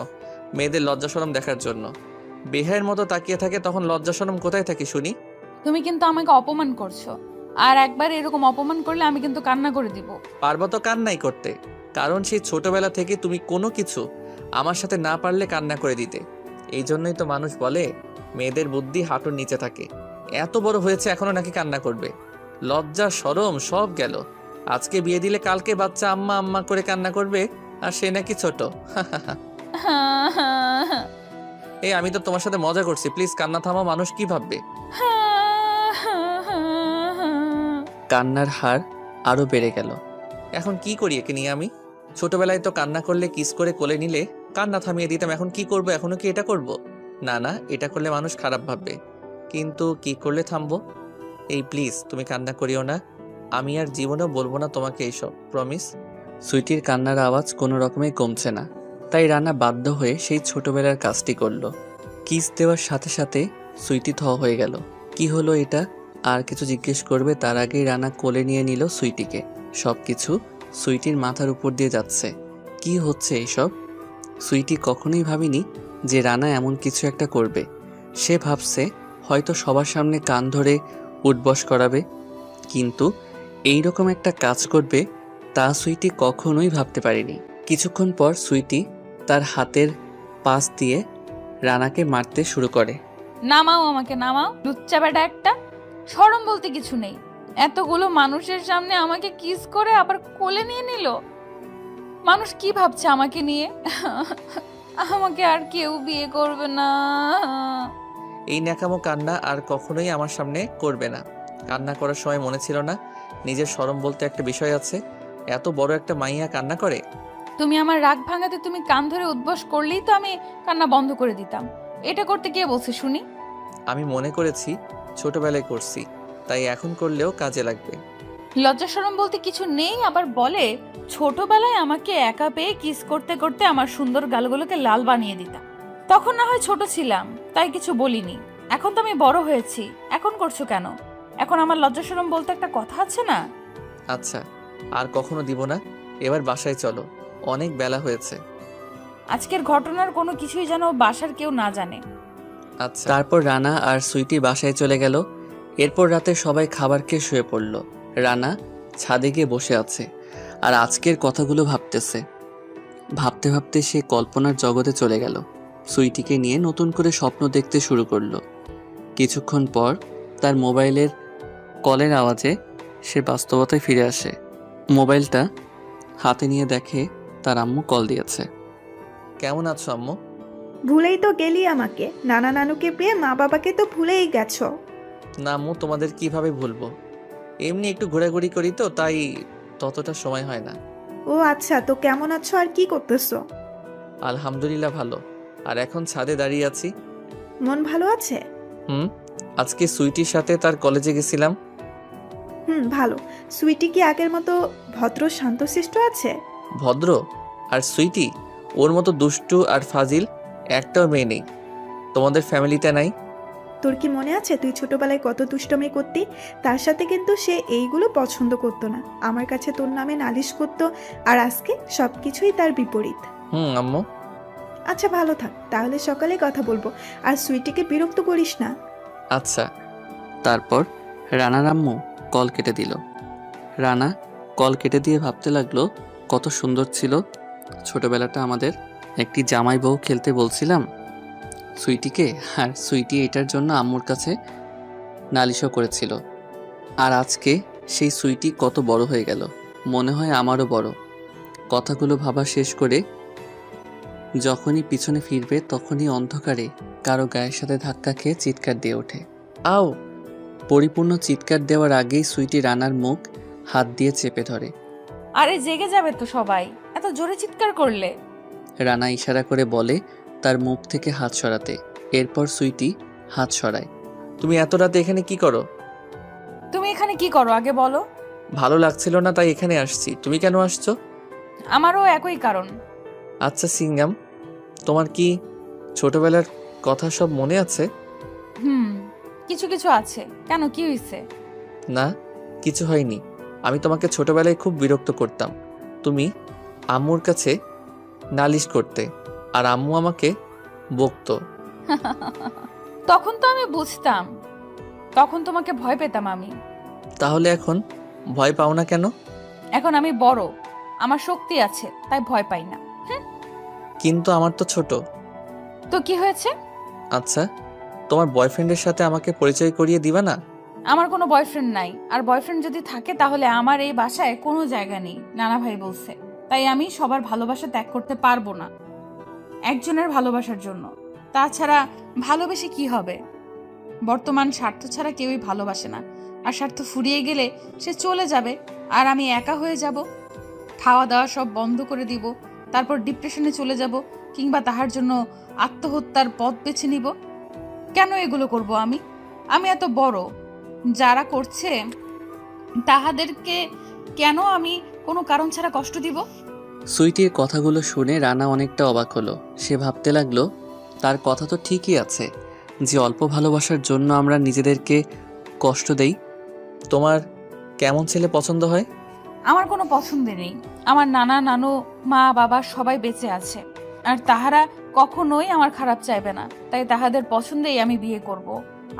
মেয়েদের লজ্জা শরম দেখার জন্য। বেহায়ের মতো তাকিয়ে থাকে, তখন লজ্জা শরম কোথায় থাকে শুনি? তুমি কিন্তু আমাকে অপমান করছো, আর একবার এরকম অপমান করলে আমি কিন্তু কান্না করে দিব। পারবো তো কান্নাই করতে, কারণ সেই ছোটবেলা থেকে তুমি কোনো কিছু আমার সাথে না পারলে কান্না করে দিতে। এই জন্যই তো মানুষ বলে মেয়েদের বুদ্ধি হাঁটুর নিচে থাকে। এত বড় হয়েছে এখনো নাকি কান্না করবে? লজ্জা শরম সব গেল। আজকে বিয়ে দিলে কালকে বাচ্চা আম্মা আম্মা করে কান্না করবে, আর সে নাকি ছোট। এই আমি তো তোমার সাথে মজা করছি, প্লিজ কান্না থামাও, মানুষ কি ভাববে? কান্নার হার আরো বেড়ে গেল। এখন কি করি একে নিয়ে আমি? ছোটবেলায় তো কান্না করলে কিস করে কোলে নিলে কান্না থামিয়ে দিতাম, এখন কি করব? এখনো কি এটা করব? না না, এটা করলে মানুষ খারাপ ভাববে, কিন্তু কি করলে থামবো? এই প্লিজ তুমি কান্না করিও না, আমি আর জীবনেও বলবো না তোমাকে এইসব, প্রমিস। সুইটির কান্নার আওয়াজ কোনো রকমে কমছে না, তাই রানা বাধ্য হয়ে সেই ছোটবেলার কাজটি করলো। কিস দেওয়ার সাথে সাথে সুইটি থ হয়ে গেল। কি হলো এটা? আর কিছু জিজ্ঞেস করবে তার আগেই রানা কোলে নিয়ে নিল সুইটিকে। সবকিছু সুইটির মাথার উপর দিয়ে যাচ্ছে। কি হচ্ছে এইসব? সুইটি কখনোই ভাবেনি যে রানা এমন কিছু একটা করবে। সে ভাবছে হয়তো সবার সামনে কান ধরে উঠবস করাবে, কিন্তু এইরকম একটা কাজ করবে তা সুইটি কখনোই ভাবতে পারেনি। কিছুক্ষণ পর সুইটি তার হাতের পাশ দিয়ে রানাকে মারতে শুরু করে। নামাও আমাকে, নামাও, লুচ্চা বেটা একটা। শরম বলতে কিছু নেই, এতগুলো মানুষের সামনে আমাকে কিস করে আবার কোলে নিয়ে নিল। মানুষ কি ভাবছে আমাকে নিয়ে? আমাকে আর কেউ বিয়ে করবে না। এই ন্যাকামো কান্না আর কখনোই আমার সামনে করবে না। কান্না করার সময় মনে ছিল না নিজের শরম বলতে একটা বিষয় আছে? এত বড় একটা মাইয়া কান্না করে? তুমি আমার রাগ ভাঙাতে তুমি কান ধরে উদ্বস করলেই তো আমি কান্না বন্ধ করে দিতাম। এটা করতে কে বলছে শুনি? আমি মনে করেছি ছোটবেলায় করছি, তাই এখন করলেও কাজে লাগবে। লজ্জা শরম বলতে কিছু নেই, আবার বলে ছোটবেলায় আমাকে একা পেয়ে কিস করতে করতে আমার সুন্দর গালগুলোকে লাল বানিয়ে দিতাম। তখন না হয় ছোট ছিলাম তাই কিছু বলিনি, এখন তো আমি বড় হয়েছি, এখন করছো কেন? এখন আমার লজ্জা শরম বলতে একটা কথা আছে না? আচ্ছা, আর কখনো দিব না। এবার বাসায় চলো, অনেক বেলা হয়েছে। আজকের ঘটনার কোনো কিছুই যেন বাসার কেউ না জানে। আচ্ছা। তারপর রানা আর সুইটি বাসায় চলে গেল। এরপর রাতে সবাই খাবার খেয়ে শুয়ে পড়ল। রানা ছাদে গিয়ে বসে আছে আর আজকের কথাগুলো ভাবতেছে। ভাবতে ভাবতে সে কল্পনার জগতে চলে গেল। সুইটিকে নিয়ে নতুন করে স্বপ্ন দেখতে শুরু করলো। কিছুক্ষণ পর তার মোবাইলের কলের আওয়াজে সে বাস্তবতায় ফিরে আসে। মোবাইলটা হাতে নিয়ে দেখে তার আম্মু কল দিয়েছে। কেমন আছো আম্মু? ভুলেই তো গেলি আমাকে, নানা নানুকে পেয়ে মা বাবাকে তো ভুলেই গেছো। না আম্মু, তোমাদের কিভাবে ভুলবো? এমনি একটু ঘোরাঘুরি করি তো, তাই ততটা সময় হয় না। ও আচ্ছা, তো কেমন আছো আর কি করতেছো? আলহামদুলিল্লাহ ভালো, আর এখন ছাদে দাঁড়িয়ে আছি। মন ভালো আছে? আজকে সুইটির সাথে তার কলেজে গেছিলাম। ভালো। সুইটি কি আগের মতো ভদ্র শান্তশিষ্ট আছে? ভদ্র? আর সুইটি ওর মতো দুষ্টু আর ফাজিল একটাও মেয়ে নেই। তোমাদের ফ্যামিলিতে নাই? তোর কি মনে আছে তুই ছোটবেলায় কত দুষ্টমি করতি? তার সাথে কিন্তু সে এইগুলো পছন্দ করতো না, আমার কাছে তোর নামে নালিশ করতো, আর আজকে সবকিছুই তার বিপরীত। আম্মু। আচ্ছা ভালো থাক, তাহলে সকালে কথা বলবো, আর সুইটিকে বিরক্ত করিস না। আচ্ছা। তারপর রানার আম্মু কল কেটে দিল। রানা কল কেটে দিয়ে ভাবতে লাগলো কত সুন্দর ছিল ছোটবেলাটা আমাদের। একটি জামাই বউ খেলতে বলছিলাম সুইটিকে, আর সুইটি এটার জন্য আম্মুর কাছে নালিশও করেছিল। আর আজকে সেই সুইটি কত বড় হয়ে গেল, মনে হয় আমারও বড়। কথাগুলো ভাবা শেষ করে যখনই পিছনে ফিরবে তখনই অন্ধকারে কারো গায়ের সাথে ধাক্কা খেয়ে চিৎকার দিয়ে ওঠে। আও! পরিপূর্ণ চিৎকার দেওয়ার আগেই সুইটি রানার মুখ হাত দিয়ে চেপে ধরে। আরে জেগে যাবে তো সবাই, এত জোরে চিৎকার করলে। রানা ইশারা করে বলে তার মুখ থেকে হাত সরাতে। এরপর সুইটি হাত সরায়। তুমি এত রাতে এখানে কি করো? তুমি এখানে কি করো আগে বলো। ভালো লাগছিল না তাই এখানে আসছি। তুমি কেন আসছো? আমারও একই কারণ। আচ্ছা সিঙ্গাম, তোমার কি ছোটবেলার কথা সব মনে আছে? কিছু কিছু আছে। কেন, কি হয়েছে? না, কিছু হয়নি। আমি তোমাকে ছোটবেলায় খুব বিরক্ত করতাম। তুমি আম্মুর কাছে নালিশ করতে আর আম্মু আমাকে বকতো। তখন তো আমি বুঝতাম, তখন তোমাকে ভয় পেতাম আমি। তাহলে এখন ভয় পাও না কেন? এখন আমি বড়, আমার শক্তি আছে, তাই ভয় পাই না। কিন্তু আমার তো ছোট। তো কি হয়েছে? আচ্ছা, তোমার বয়ফ্রেন্ডের সাথে আমাকে পরিচয় করিয়ে দিবা না? আমার কোনো বয়ফ্রেন্ড নাই, আর বয়ফ্রেন্ড যদি থাকে তাহলে আমার এই বাসায় কোনো জায়গা নেই, নানা ভাই বলছে। তাই আমি সবার ভালোবাসা ত্যাগ করতে পারবো না একজনের ভালোবাসার জন্য। তাছাড়া ভালোবেসে কি হবে? বর্তমান স্বার্থ ছাড়া কেউই ভালোবাসে না, আর স্বার্থ ফুরিয়ে গেলে সে চলে যাবে আর আমি একা হয়ে যাব। খাওয়া দাওয়া সব বন্ধ করে দিব, তারপর ডিপ্রেশনে চলে যাব, কিংবা তাহার জন্য আত্মহত্যার পথ বেছে নিব। কেন এগুলো করব আমি? আমি এত বড়, যারা করছে তাহাদেরকে কেন আমি কোনো কারণ ছাড়া কষ্ট দিব? সুইটির কথাগুলো শুনে রানা অনেকটা অবাক হলো। সে ভাবতে লাগলো তার কথা তো ঠিকই আছে যে অল্প ভালোবাসার জন্য আমরা নিজেদেরকে কষ্ট দেই। তোমার কেমন ছেলে পছন্দ হয়? আমার কোনো পছন্দ নেই। আমার নানা নানু মা বাবা সবাই বেঁচে আছে, আর তাহারা কখনোই আমার খারাপ চাইবে না। তাই তাহাদের পছন্দেই আমি বিয়ে করব,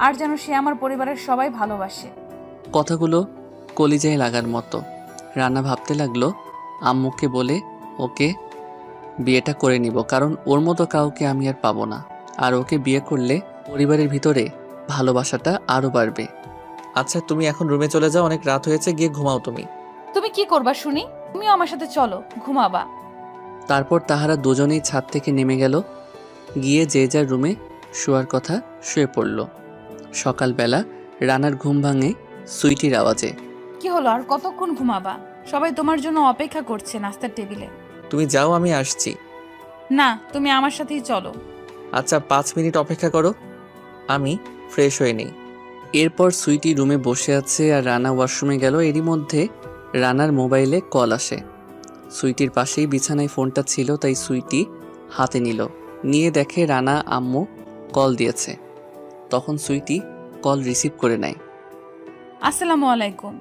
আর যেন সে আমার পরিবারের সবাই ভালোবাসে। কথাগুলো কলিজায় লাগার মতো। রানা ভাবতে লাগলো আম্মুকে বলে ওকে বিয়েটা করে নিব, কারণ ওর মতো কাউকে আমি আর পাবো না। আর ওকে বিয়ে করলে পরিবারের ভিতরে ভালোবাসাটা আরো বাড়বে। আচ্ছা তুমি এখন রুমে চলে যাও, অনেক রাত হয়েছে, গিয়ে ঘুমাও। তুমি কি করবা শুনি? তুমিও আমার সাথে চলো, ঘুমাবা। তারপর তাহারা দুজনেই ছাদ থেকে নেমে গেল, গিয়ে যে যার রুমে শোয়ার কথা শুয়ে পড়ল। সকালবেলা রানার ঘুম ভাঙে সুইটির আওয়াজে। কি হলো, আর কতক্ষণ ঘুমাবা? সবাই তোমার জন্য অপেক্ষা করছে নাস্তার টেবিলে। তুমি যাও, আমি আসছি। না, তুমি আমার সাথেই চলো। আচ্ছা 5 মিনিট অপেক্ষা করো, আমি ফ্রেশ হয়ে নেই। এরপর সুইটি রুমে বসে আছে আর রানা ওয়াশরুমে গেল। এরই মধ্যে রানার মোবাইলে কল আসে। সুইটির পাশেই বিছানায় ফোনটা ছিল, তাই সুইটি হাতে নিয়ে দেখে রানা আম্মু কল দিয়েছে। তখন সুইটি কল রিসিভ করে নেয়। আসসালামু আলাইকুম।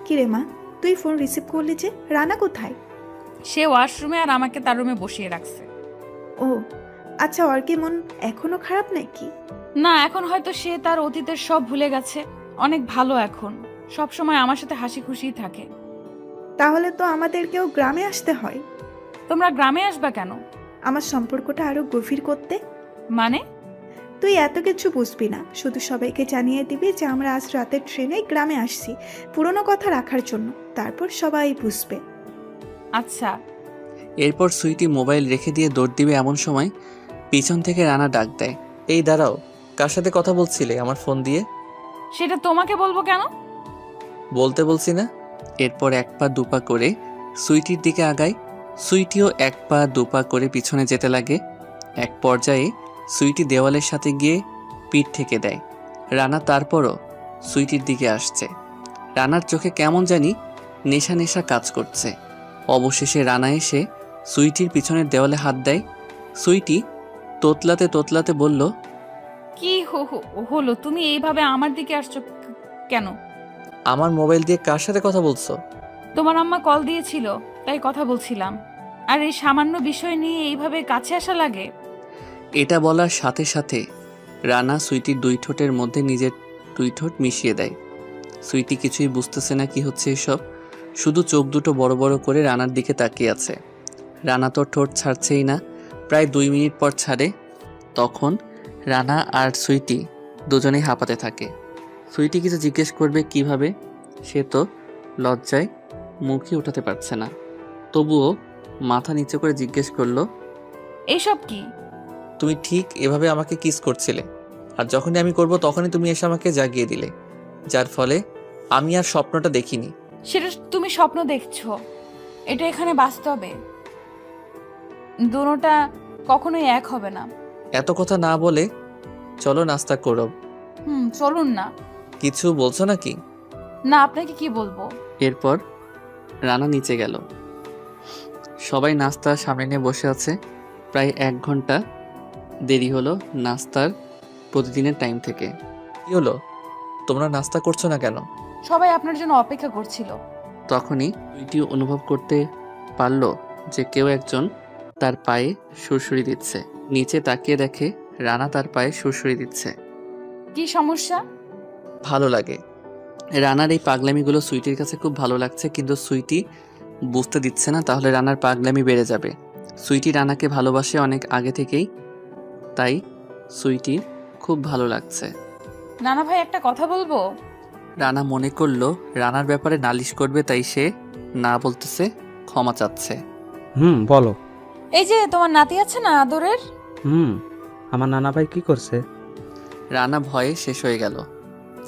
কিরে মা, তুই ফোন রিসিভ করলি যে? রানা কোথায়? সে ওয়াশরুমে, আর আমাকে তার রুমে বসিয়ে রাখছে। ও আচ্ছা, ওর কি মন এখনো খারাপ নাকি? না, এখন হয়তো সে তার অতীতের সব ভুলে গেছে। অনেক ভালো এখন, সব সময় আমার সাথে হাসি খুশিই থাকে। তাহলে তো আমাদেরকেও গ্রামে আসতে হয়। তোমরা গ্রামে আসবা কেন? আমার সম্পর্কটা আরো গভীর করতে। মানে? তুই এত কিছু বুঝবি না, শুধু সবাইকে জানিয়ে দিবি যে আমরা আজ রাতের ট্রেনে গ্রামে আসছি, পুরনো কথা রাখার জন্য। তারপর সবাই বুঝবে। আচ্ছা। এরপর সুইটি মোবাইল রেখে দিয়ে দৌড় দিবে, এমন সময় পিছন থেকে রানা ডাক দেয়। এই দাঁড়াও, কার সাথে কথা বলছিলে আমার ফোন দিয়ে? সেটা তোমাকে বলবো কেন? বলতে বলছি না। এরপর 1 পা 2 পা করে সুইটির দিকে আগায়। সুইটিও 1 পা 2 পা করে পিছনে যেতে লাগে। এক পর্যায়ে সুইটি দেওয়ালের সাথে গিয়ে পিঠ ঠেকে দেয়। রানা তারপরও সুইটির দিকে আসছে। রানার চোখে কেমন জানি নেশা নেশা কাজ করছে। অবশেষে রানা এসে সুইটির পিছনের দেওয়ালে হাত দেয়। সুইটি তোতলাতে তোতলাতে বলল, কি হলো? তুমি এইভাবে আমার দিকে আসছো কেন? আমার মোবাইল দিয়ে কার সাথে কথা বলছো? তোমার আম্মা কল দিয়েছিল, তাই কথা বলছিলাম। আর এই সামান্য বিষয় নিয়ে এইভাবে কাছে আসা লাগে? এটা বলার সাথে সাথে রানা সুইটির 2 ঠোঁটের মধ্যে নিজের 2 ঠোঁট মিশিয়ে দেয়। সুইটি কিছুই বুঝতেছে না কি হচ্ছে এসব, শুধু চোখ দুটো বড় বড় করে রানার দিকে তাকিয়ে আছে। রানা তো ঠোঁট ছাড়ছেই না, প্রায় 2 মিনিট পর ছাড়ে। তখন রানা আর সুইটি দুজনেই হাঁপাতে থাকে। সুইটি কিছু জিজ্ঞেস করবে কিভাবে, সে তো লজ্জায় মুখই উঠাতে পারছে না। তবুও মাথা নিচু করে জিজ্ঞেস করলো, এইসব কি? তুমি ঠিক এভাবে আমাকে কিস করছিলে, আর যখনই আমি করব তখনই তুমি এসে আমাকে জাগিয়ে দিলে, যার ফলে আমি আর স্বপ্নটা দেখিনি। সেটা তুমি স্বপ্ন দেখছো, এটা এখানে বাস্তবে। দুটোটা কখনোই এক হবে না। এত কথা না বলে চলো নাস্তা করো। চলুন না। কিছু বলছো নাকি? না, আপনাকে কি বলবো। এরপর রানা নিচে গেল। সবাই নাস্তার সামনে নিয়ে বসে আছে। প্রায় 1 ঘন্টা দেরি হলো নাস্তার প্রতিদিনের টাইম থেকে। কি হলো, তোমরা নাস্তা করছো না কেন? সবাই আপনার জন্য অপেক্ষা করছিল। তখনই সুইটি অনুভব করতে পারলো যে কেউ একজন তার পায়ে সুরসুরি দিচ্ছে। নিচে তাকিয়ে দেখে রানা তার পায়ে সুরসুরি দিচ্ছে। কি সমস্যা? ভালো লাগে। রানার এই পাগলামিগুলো সুইটির কাছে খুব ভালো লাগছে, কিন্তু সুইটি বুঝতে দিচ্ছে না, তাহলে রানার পাগলামি বেড়ে যাবে। সুইটি রানাকে ভালোবাসে অনেক আগে থেকেই, তাই সুইটির খুব ভালো লাগছে। নানা ভাই, একটা কথা বলবো। রানা মনে করলো রানার ব্যাপারে নালিশ করবে, তাই সে না বলতেছে, ক্ষমা চাচ্ছে। বলো। এই যে তোমার নাতি আছে না আদরের, আমার নানা ভাই কি করছে? রানা ভয়ে শেষ হয়ে গেল।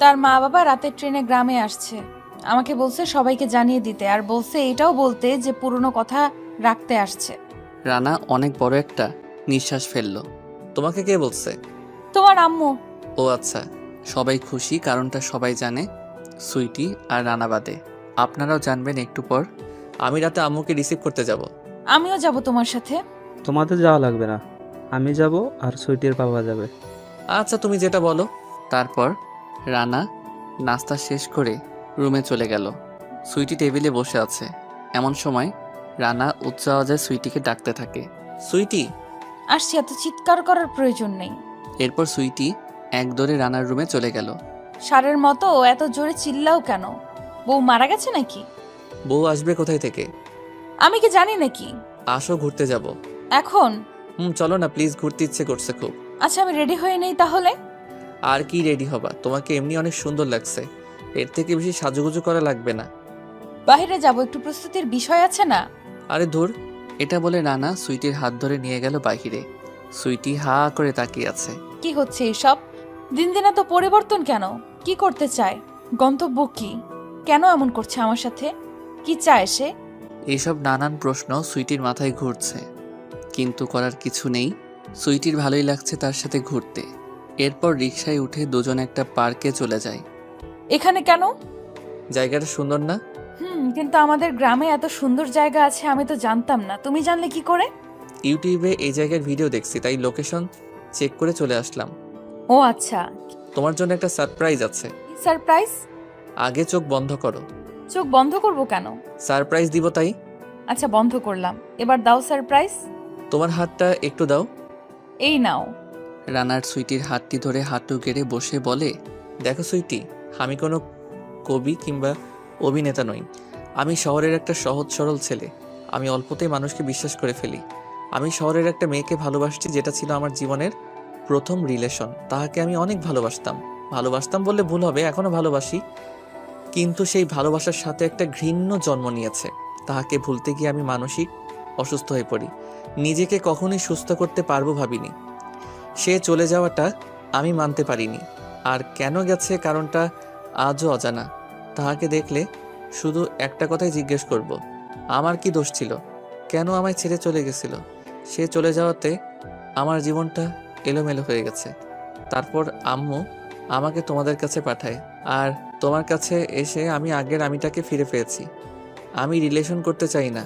তার মা বাবা রাতের ট্রেনে গ্রামে আসছে। আমাকে বলছে সবাইকে জানিয়ে দিতে, আর বলছে এটাও বলতে যে পুরনো কথা রাখতে আসছে। রানা অনেক বড় একটা নিঃশ্বাস ফেললো। তোমাকে কে বলছে? তোমার আম্মু। ও আচ্ছা, সবাই খুশি, কারণটা সবাই জানে, সুইটি আর রানা বাদে। আপনারাও জানবেন একটু পর। আমি রাতে আম্মুকে রিসিভ করতে যাব। আমিও যাব তোমার সাথে। তোমাদের যাওয়া লাগবে না, আমি যাব আর সুইটির বাবা যাবে। আচ্ছা, তুমি যেটা বলো। তারপর রানা নাস্তা শেষ করে রুমে চলে গেল। সুইটি টেবিলে বসে আছে। এমন সময় রানা উচ্চ আওয়াজে সুইটিকে ডাকতে থাকে, সুইটি। আসছি, এত চিৎকার করার প্রয়োজন নেই। এরপর সুইটি একদৌড়ে রানার রুমে চলে গেল। সারের মতো এত জোরে চিল্লাও কেন? বউ মারা গেছে নাকি? বউ আসবে কোথায় থেকে? আমি কি জানি নাকি? আসো, ঘুরতে যাব। এখন? চলো না প্লিজ, ঘুরতে ইচ্ছে করছে খুব। আচ্ছা, আমি রেডি হয়ে নেই তাহলে। আর কি রেডি হবা? তোমাকে এমনি অনেক সুন্দর লাগছে, এর থেকে বেশি সাজুগুজু করা লাগবে না। বাইরে যাব, একটু প্রস্তুতির বিষয় আছে না? আরে ধুর। এটা বলে রানা সুইটির হাত ধরে নিয়ে গেল বাহিরে। সুইটি হা করে তাকিয়ে আছে। কি হচ্ছে এসব? দিন দিন এত পরিবর্তন কেন? কি করতে চায়? গন্তব্য কি? কেন এমন করছে আমার সাথে? কি চায় সে? এইসব নানান প্রশ্ন সুইটির মাথায় ঘুরছে, কিন্তু করার কিছু নেই। সুইটির ভালোই লাগছে তার সাথে ঘুরতে। এরপর রিকশায় উঠে দুজন একটা পার্কে চলে যায়। এখানে কেন? জায়গাটা সুন্দর না? কিন্তু আমাদের গ্রামে এত সুন্দর জায়গা আছে আমি তো জানতাম না। তুমি জানলে কি করে? ইউটিউবে এই জায়গার ভিডিও দেখছি, তাই লোকেশন চেক করে চলে আসলাম। ও আচ্ছা। তোমার জন্য একটা সারপ্রাইজ আছে। সারপ্রাইজ? আগে চোখ বন্ধ করো। চোখ বন্ধ করব কেন? সারপ্রাইজ দিব তাই। আচ্ছা, বন্ধ করলাম। এবার দাও সারপ্রাইজ। তোমার হাতটা একটু দাও। এই নাও। রানার সুইটির হাতটি ধরে হাঁটু গেড়ে বসে বলে, দেখো সুইটি, আমি কোনো কবি কিংবা অভিনেতা নই। আমি শহরের একটা সহজ সরল ছেলে। আমি অল্পতেই মানুষকে বিশ্বাস করে ফেলি। আমি শহরের একটা মেয়েকে ভালোবাসছি, যেটা ছিল আমার জীবনের প্রথম রিলেশন। তাহাকে আমি অনেক ভালোবাসতাম বললে ভুল হবে, এখনো ভালোবাসি, কিন্তু সেই ভালোবাসার সাথে একটা ঘৃণ্য জন্ম নিয়েছে। তাহাকে ভুলতে গিয়ে আমি মানসিক অসুস্থ হয়ে পড়ি। নিজেকে কখনোই সুস্থ করতে পারবো ভাবিনি। সে চলে যাওয়াটা আমি মানতে পারিনি। আর কেন গেছে কারণটা আজও অজানা। তাহাকে দেখলে শুধু একটা কথাই জিজ্ঞেস করব, আমার কি দোষ ছিল? কেন আমায় ছেড়ে চলে গেছিল? সে চলে যাওয়াতে আমার জীবনটা এলোমেলো হয়ে গেছে। তারপর আম্মু আমাকে তোমাদের কাছে পাঠায়, আর তোমার কাছে এসে আমি আগের আমিটাকে ফিরে পেয়েছি। আমি রিলেশন করতে চাই না।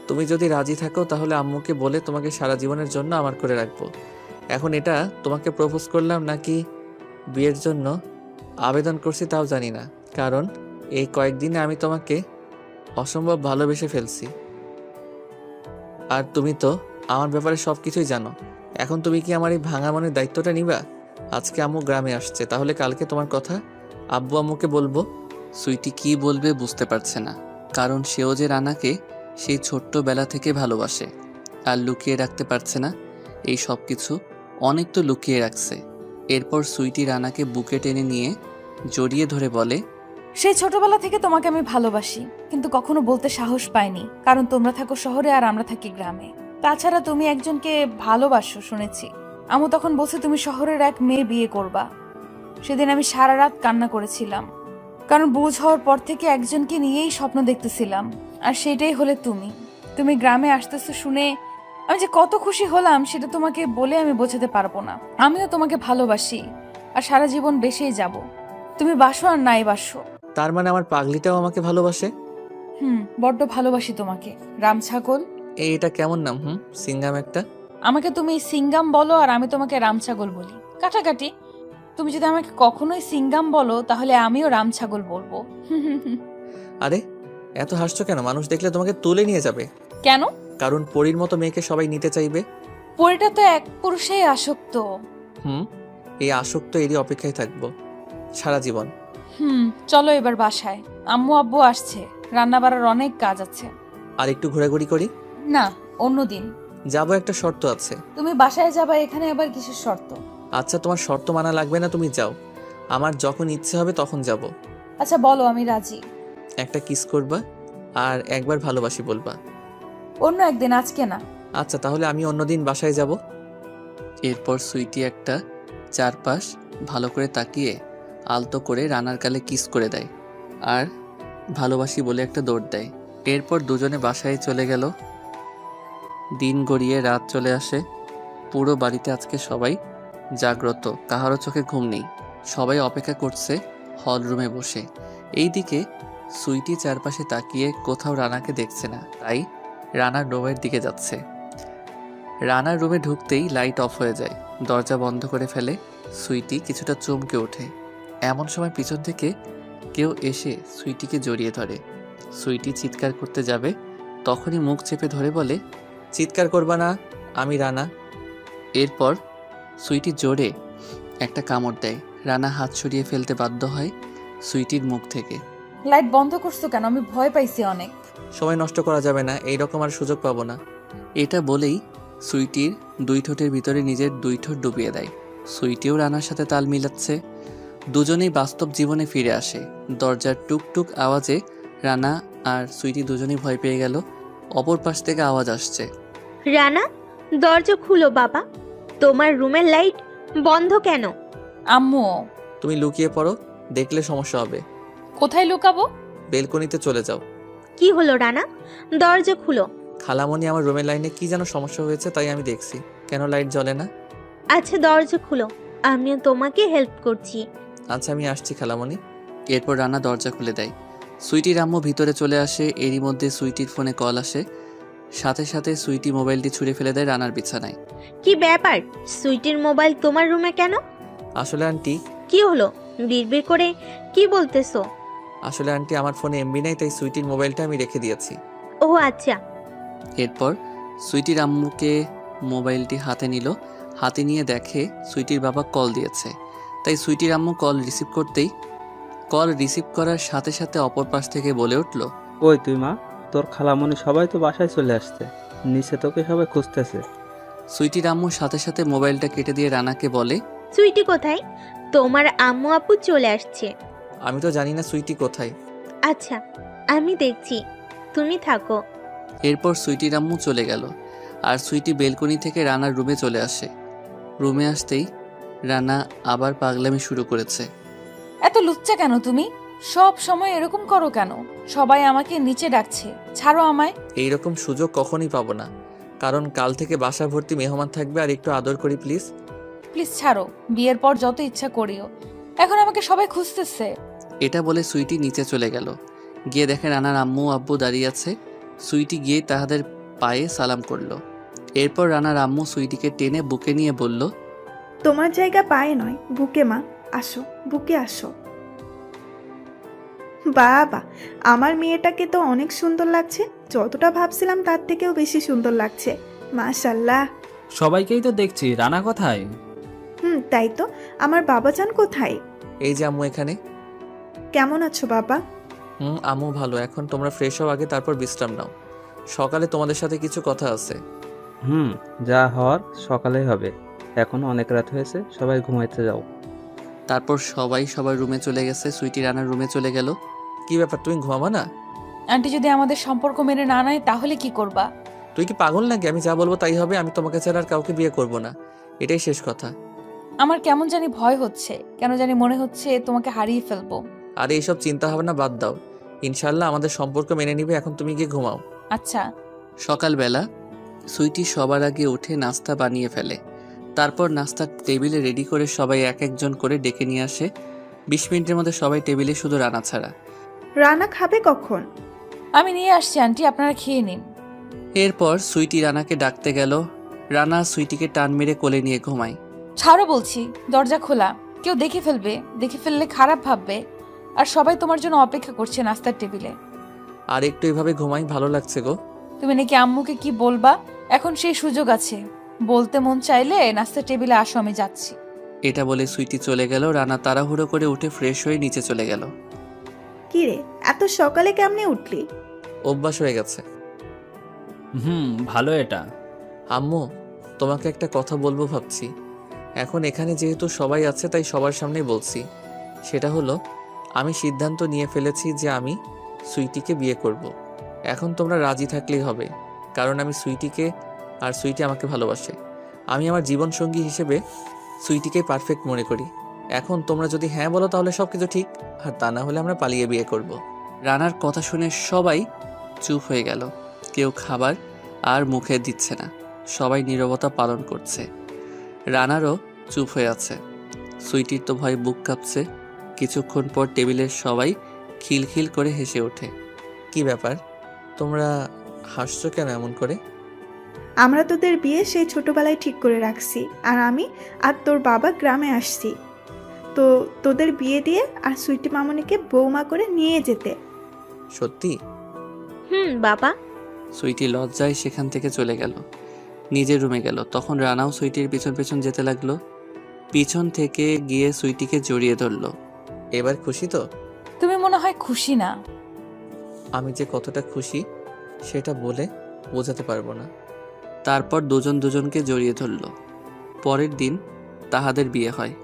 তুমি যদি রাজি থাকো তাহলে আম্মুকে বলে তোমাকে সারা জীবনের জন্য আমার করে রাখবো। এখন এটা তোমাকে প্রপোজ করলাম নাকি বিয়ের জন্য আবেদন করছি তাও জানি না, কারণ এই কয়েকদিনে আমি তোমাকে অসম্ভব ভালোবেসে ফেলছি। আর তুমি তো আমার ব্যাপারে সব কিছুই জানো। এখন তুমি কি আমার এই ভাঙা মনের দায়িত্বটা নিবা? আজকে আম্মু গ্রামে আসছে, তাহলে কালকে তোমার কথা আব্বু আম্মুকে বলবো। সুইটি কি বলবে বুঝতে পারছে না, কারণ সেও যে রানাকে সেই ছোট্টবেলা থেকে ভালোবাসে, আর লুকিয়ে রাখতে পারছে না। এই সব কিছু অনেক তো লুকিয়ে রাখছে। এরপর সুইটি রানাকে বুকে টেনে নিয়ে জড়িয়ে ধরে বলে, সেই ছোটবেলা থেকে তোমাকে আমি ভালোবাসি, কিন্তু কখনো বলতে সাহস পাইনি, কারণ তোমরা থাকো শহরে আর আমরা থাকি গ্রামে। তাছাড়া তুমি একজনকে ভালোবাসো শুনেছি। আমু তখন বলছে তুমি শহরের এক মেয়ে বিয়ে করবা। সেদিন আমি সারা রাত কান্না করেছিলাম, কারণ বুঝ হওয়ার পর থেকে একজনকে নিয়েই স্বপ্ন দেখতেছিলাম, আর সেটাই হলে তুমি। তুমি গ্রামে আসতেছো শুনে আমি যে কত খুশি হলাম সেটা তোমাকে বলে আমি বোঝাতে পারবো না। আমিও তোমাকে ভালোবাসি আর সারা জীবন বেসেই যাব, তুমি বাসো আর নাই বাসো। তার মানে আমার পাগলিটাও আমাকে ভালোবাসে? বড্ড ভালোবাসি তোমাকে রাম ছাগল। এটা কেমন নাম? সিঙ্গাম একটা। আমাকে তুমি সিঙ্গাম বলো আর আমি তোমাকে রাম ছাগল বলি, কাটাকাটি। তুমি যদি আমাকে কখনোই সিঙ্গাম বলো তাহলে আমিও রাম ছাগল বলবো। আরে এত হাসছো কেন? মানুষ দেখলে তোমাকে তুলে নিয়ে যাবে। কেন? কারণ পরীর মতো মেয়েকে সবাই নিতে চাইবে। পরিটা তো এক পুরুষেই আসক্ত। এই আসক্ত এরই অপেক্ষায় থাকবো সারা জীবন। চলো এবার বাসায়, আম্মু আব্বু আসছে, রান্না বাড়ার অনেক কাজ আছে। আর একটু ঘোরাঘুরি করি? না, অন্যদিন যাবো, একটা শর্ত আছে। তুমি বাসায় যাবা, এখানে আবার কিসের শর্ত? আচ্ছা তোমার শর্ত মানা লাগবে না, তুমি যাও, আমার যখন ইচ্ছে হবে তখন যাব। আচ্ছা বলো, আমি রাজি। একটা কিস করবা আর একবার ভালোবাসি বলবা। অন্য একদিন, আজকে না। আচ্ছা তাহলে আমি অন্যদিন বাসায় যাব। এরপর সুইটি একটা চারপাশ ভালো করে তাকিয়ে আলতো করে রানার গালে কিস করে দেয় আর ভালোবাসি বলে একটা দৌড় দেয়। এরপর দুজনে বাসায় চলে গেল। দিন গড়িয়ে রাত চলে আসে। পুরো বাড়িতে আজকে সবাই জাগ্রত, কাহারও চোখে ঘুম নেই। সবাই অপেক্ষা করছে হল রুমে বসে। এইদিকে সুইটি চারপাশে তাকিয়ে কোথাও রানাকে দেখছে না, তাই রানার রুমের দিকে যাচ্ছে। রানার রুমে ঢুকতেই লাইট অফ হয়ে যায়, দরজা বন্ধ করে ফেলে। সুইটি কিছুটা চমকে ওঠে। এমন সময় পিছন থেকে কেউ এসে সুইটিকে জড়িয়ে ধরে। সুইটি চিৎকার করতে যাবে, তখনই মুখ চেপে ধরে বলে, চিৎকার করবা না, আমি রানা। এরপর সুইটি জোরে একটা কামড় দেয়। রানা হাত সরিয়ে ফেলতে বাধ্য হয় সুইটির মুখ থেকে। লাইট বন্ধ করছো কেন? আমি ভয় পাইছি অনেক। সময় নষ্ট করা যাবে না, এইরকম আর সুযোগ পাবো না। এটা বলেই সুইটির দুই ঠোঁটের ভিতরে নিজের দুই ঠোঁট ডুবিয়ে দেয়। সুইটিও রানার সাথে তাল মিলাচ্ছে। দুজনেই বাস্তব জীবনে ফিরে আসে। দরজার টুকটুক আওয়াজে রানা আর সুইটি দুজনেই ভয় পেয়ে গেল। অপর পাশ থেকে আওয়াজ আসছে, রানা, দরজা খুলো বাবা, তোমার রুমের লাইট বন্ধ কেন? আম্মু। তুমি লুকিয়ে পড়ো, দেখলে সমস্যা হবে। কোথায় লুকাবো? বেলকনিতে চলে যাও। কি হলো রানা, দরজা খুলো। খালামণি, আমার রুমের লাইনে কি যেন সমস্যা হয়েছে, তাই আমি দেখছি কেন লাইট জ্বলে না। আচ্ছা দরজা খুলো, আমিও তোমাকে হেল্প করছি। আচ্ছা আমি আসছি খালামণি। এরপর রানা দরজা খুলে দেয়। সুইটির আম্মু ভিতরে চলে আসে। এরই মধ্যে সুইটির ফোনে কল আসে। সাথে সাথে সুইটি মোবাইলটি ছুঁড়ে ফেলে দেয় রানার বিছানায়। কি ব্যাপার, সুইটির মোবাইল তোমার রুমে কেন? আসলে আন্টি। কি হলো, বিড়বিড় করে কি বলতেছো? আসলে আন্টি, আমার ফোনে এমবি নাই, তাই সুইটির মোবাইলটা আমি রেখে দিয়েছি। ও আচ্ছা। এরপর সুইটির আম্মুকে মোবাইলটি হাতে নিল। হাতে নিয়ে দেখে সুইটির বাবা কল দিয়েছে, তাই সুইটির আম্মু কল রিসিভ করার সাথে সাথে অপর পাশ থেকে বলে উঠল, ওই তুই মা, তোর খালামণি সবাই তো বাসায় চলে আসছে, নিচে তোকে সবাই খুঁজতেছে। সুইটির আম্মু সাথে সাথে মোবাইলটা কেটে দিয়ে রানাকে বলে, সুইটি কোথায়? তোমার আম্মু আপু চলে আসছে। আমি তো জানি না সুইটি কোথায়। আচ্ছা আমি দেখছি, তুমি থাকো। এরপর সুইটির আম্মু চলে গেল আর সুইটি বেলকনি থেকে রানার রুমে চলে আসে। রুমে আসতেই রানা আবার পাগলামি শুরু করেছে। এত লুচ্চা কেন তুমি? সব সময় এরকম করো কেন? সবাই আমাকে নিচে ডাকছে, ছাড়ো আমায়। এইরকম সুযোগ কখনই পাবো না, কারণ কাল থেকে বাসা ভর্তি মেহমান থাকবে। আর একটু আদর করি প্লিজ। প্লিজ ছাড়ো, বিয়ের পর যত ইচ্ছা করিও, এখন আমাকে সবাই খুঁজতেছে। এটা বলে সুইটি নিচে চলে গেল। গিয়ে দেখে রানার আম্মু আব্বু দাঁড়িয়ে আছে। সুইটি গিয়ে তাদের পায়ে সালাম করলো। এরপর রানার আম্মু সুইটিকে টেনে বুকে নিয়ে বলল, তোমার জায়গা পায়ে নয়, বুকে মা, আসো, বুকে আসো। বাবা, আমার মেয়েটাকে তো অনেক সুন্দর লাগছে, যতটা ভাবছিলাম তার থেকেও বেশি সুন্দর লাগছে, মাশাল্লাহ। সবাইকেই তো দেখছি, রানা কোথায়? তাই তো, আমার বাবাজান কোথায়? এই যে আম্মু এখানে। কেমন আছো বাবা? আম্মু ভালো। এখন তোমরা ফ্রেশ হও আগে, তারপর বিশ্রাম নাও। সকালে তোমাদের সাথে কিছু কথা আছে। যা হওয়ার সকালেই হবে, এখন অনেক রাত হয়েছে, সবাই ঘুমাইতে যাও। তারপর সবাই সবার রুমে চলে গেছে, সুইটি রানার রুমে চলে গেল। কি ব্যাপার, তুমি ঘুমাবা না? আন্টি যদি আমাদের সম্পর্ক মেনে না নেয় তাহলে কি করবা? তুই কি পাগল নাকি? আমি যা বলবো তাই হবে। আমি তোমাকে ছাড়া আর কাউকে বিয়ে করব না, এটাই শেষ কথা। আমার কেমন জানি ভয় হচ্ছে, কেন জানি মনে হচ্ছে তোমাকে হারিয়ে ফেলবো। আর এইসব চিন্তা ভাবনা বাদ দাও, ইনশাল্লাহ আমাদের সম্পর্ক মেনে নিবে। এখন তুমি গিয়ে ঘুমাও। আচ্ছা। সকালবেলা সুইটি সবার আগে উঠে নাস্তা বানিয়ে ফেলে। তারপর নাস্তার টেবিলে রেডি করে সবাই এক একজন করে ডেকে নিয়ে আসে। 20 মিনিটের মধ্যে সবাই টেবিলে, শুধু রানা ছাড়া। রানা খাবে কখন? আমি নিয়ে আসছি আন্টি, আপনারা খেয়ে নিন। এরপর সুইটি রানাকে ডাকতে গেল। রানা সুইটিকে টান মেরে কোলে নিয়ে ঘুমায়। ছাড়ো বলছি, দরজা খোলা, কেউ দেখে ফেলবে, দেখে ফেললে খারাপ ভাববে। আর সবাই তোমার জন্য অপেক্ষা করছে নাস্তার টেবিলে। আর একটু এভাবে ঘুমাই, ভালো লাগছে গো। তুমি নাকি আম্মুকে কি বলবা? এখন সেই সুযোগ আছে, বলতে মন চাইলে নাস্তার টেবিলে আসো, আমি যাচ্ছি। এটা বলে সুইটি চলে গেল। রানা তাড়াহুড়ো করে উঠে ফ্রেশ হয়ে নিচে চলে গেল। কি রে, এত সকালে কেমনে উঠলি? অভ্যাস হয়ে গেছে। ভালো এটা। আম্মু, তোমাকে একটা কথা বলবো ভাবছি। এখন এখানে যেহেতু সবাই আছে তাই সবার সামনেই বলছি। সেটা হলো, আমি সিদ্ধান্ত নিয়ে ফেলেছি যে আমি সুইটিকে বিয়ে করব। এখন তোমরা রাজি থাকলেই হবে, কারণ আমি সুইটিকে আর সুইটি আমাকে ভালোবাসে। আমি আমার জীবনসঙ্গী হিসেবে সুইটিকে পারফেক্ট মনে করি। এখন তোমরা যদি হ্যাঁ বলো তাহলে সব কিছু ঠিক, আর তা না হলে আমরা পালিয়ে বিয়ে করব। রানার কথা শুনে সবাই চুপ হয়ে গেল। কেউ খাবার আর মুখে দিচ্ছে না, সবাই নীরবতা পালন করছে। রানারও চুপ হয়ে আছে। সুইটির তো ভয় বুক কাঁপছে। কিছুক্ষণ পর টেবিলের সবাই খিলখিল করে হেসে ওঠে। কি ব্যাপার, তোমরা হাসছো কেন এমন করে? আমরা তোদের বিয়ে সেই ছোটবেলায় ঠিক করে রাখছি, আর আমি আর তোর বাবা গ্রামে আসছি তো তোদের বিয়ে দিয়ে আর সুইটি মামনিকে বৌমা করে নিয়ে যেতে। সত্যি? বাবা। সুইটি লজ্জায় সেখান থেকে চলে গেল, নিজের রুমে গেল। তখন রানাও সুইটির পিছন পিছন যেতে লাগলো। পিছন থেকে গিয়ে সুইটিকে জড়িয়ে ধরলো। এবার খুশি তো? তুমি মনে হয় খুশি না। আমি যে কতটা খুশি সেটা বলে বোঝাতে পারবো না। তারপর দুজন দুজনকে জড়িয়ে ধরল। পরের দিন তাহাদের বিয়ে হয়।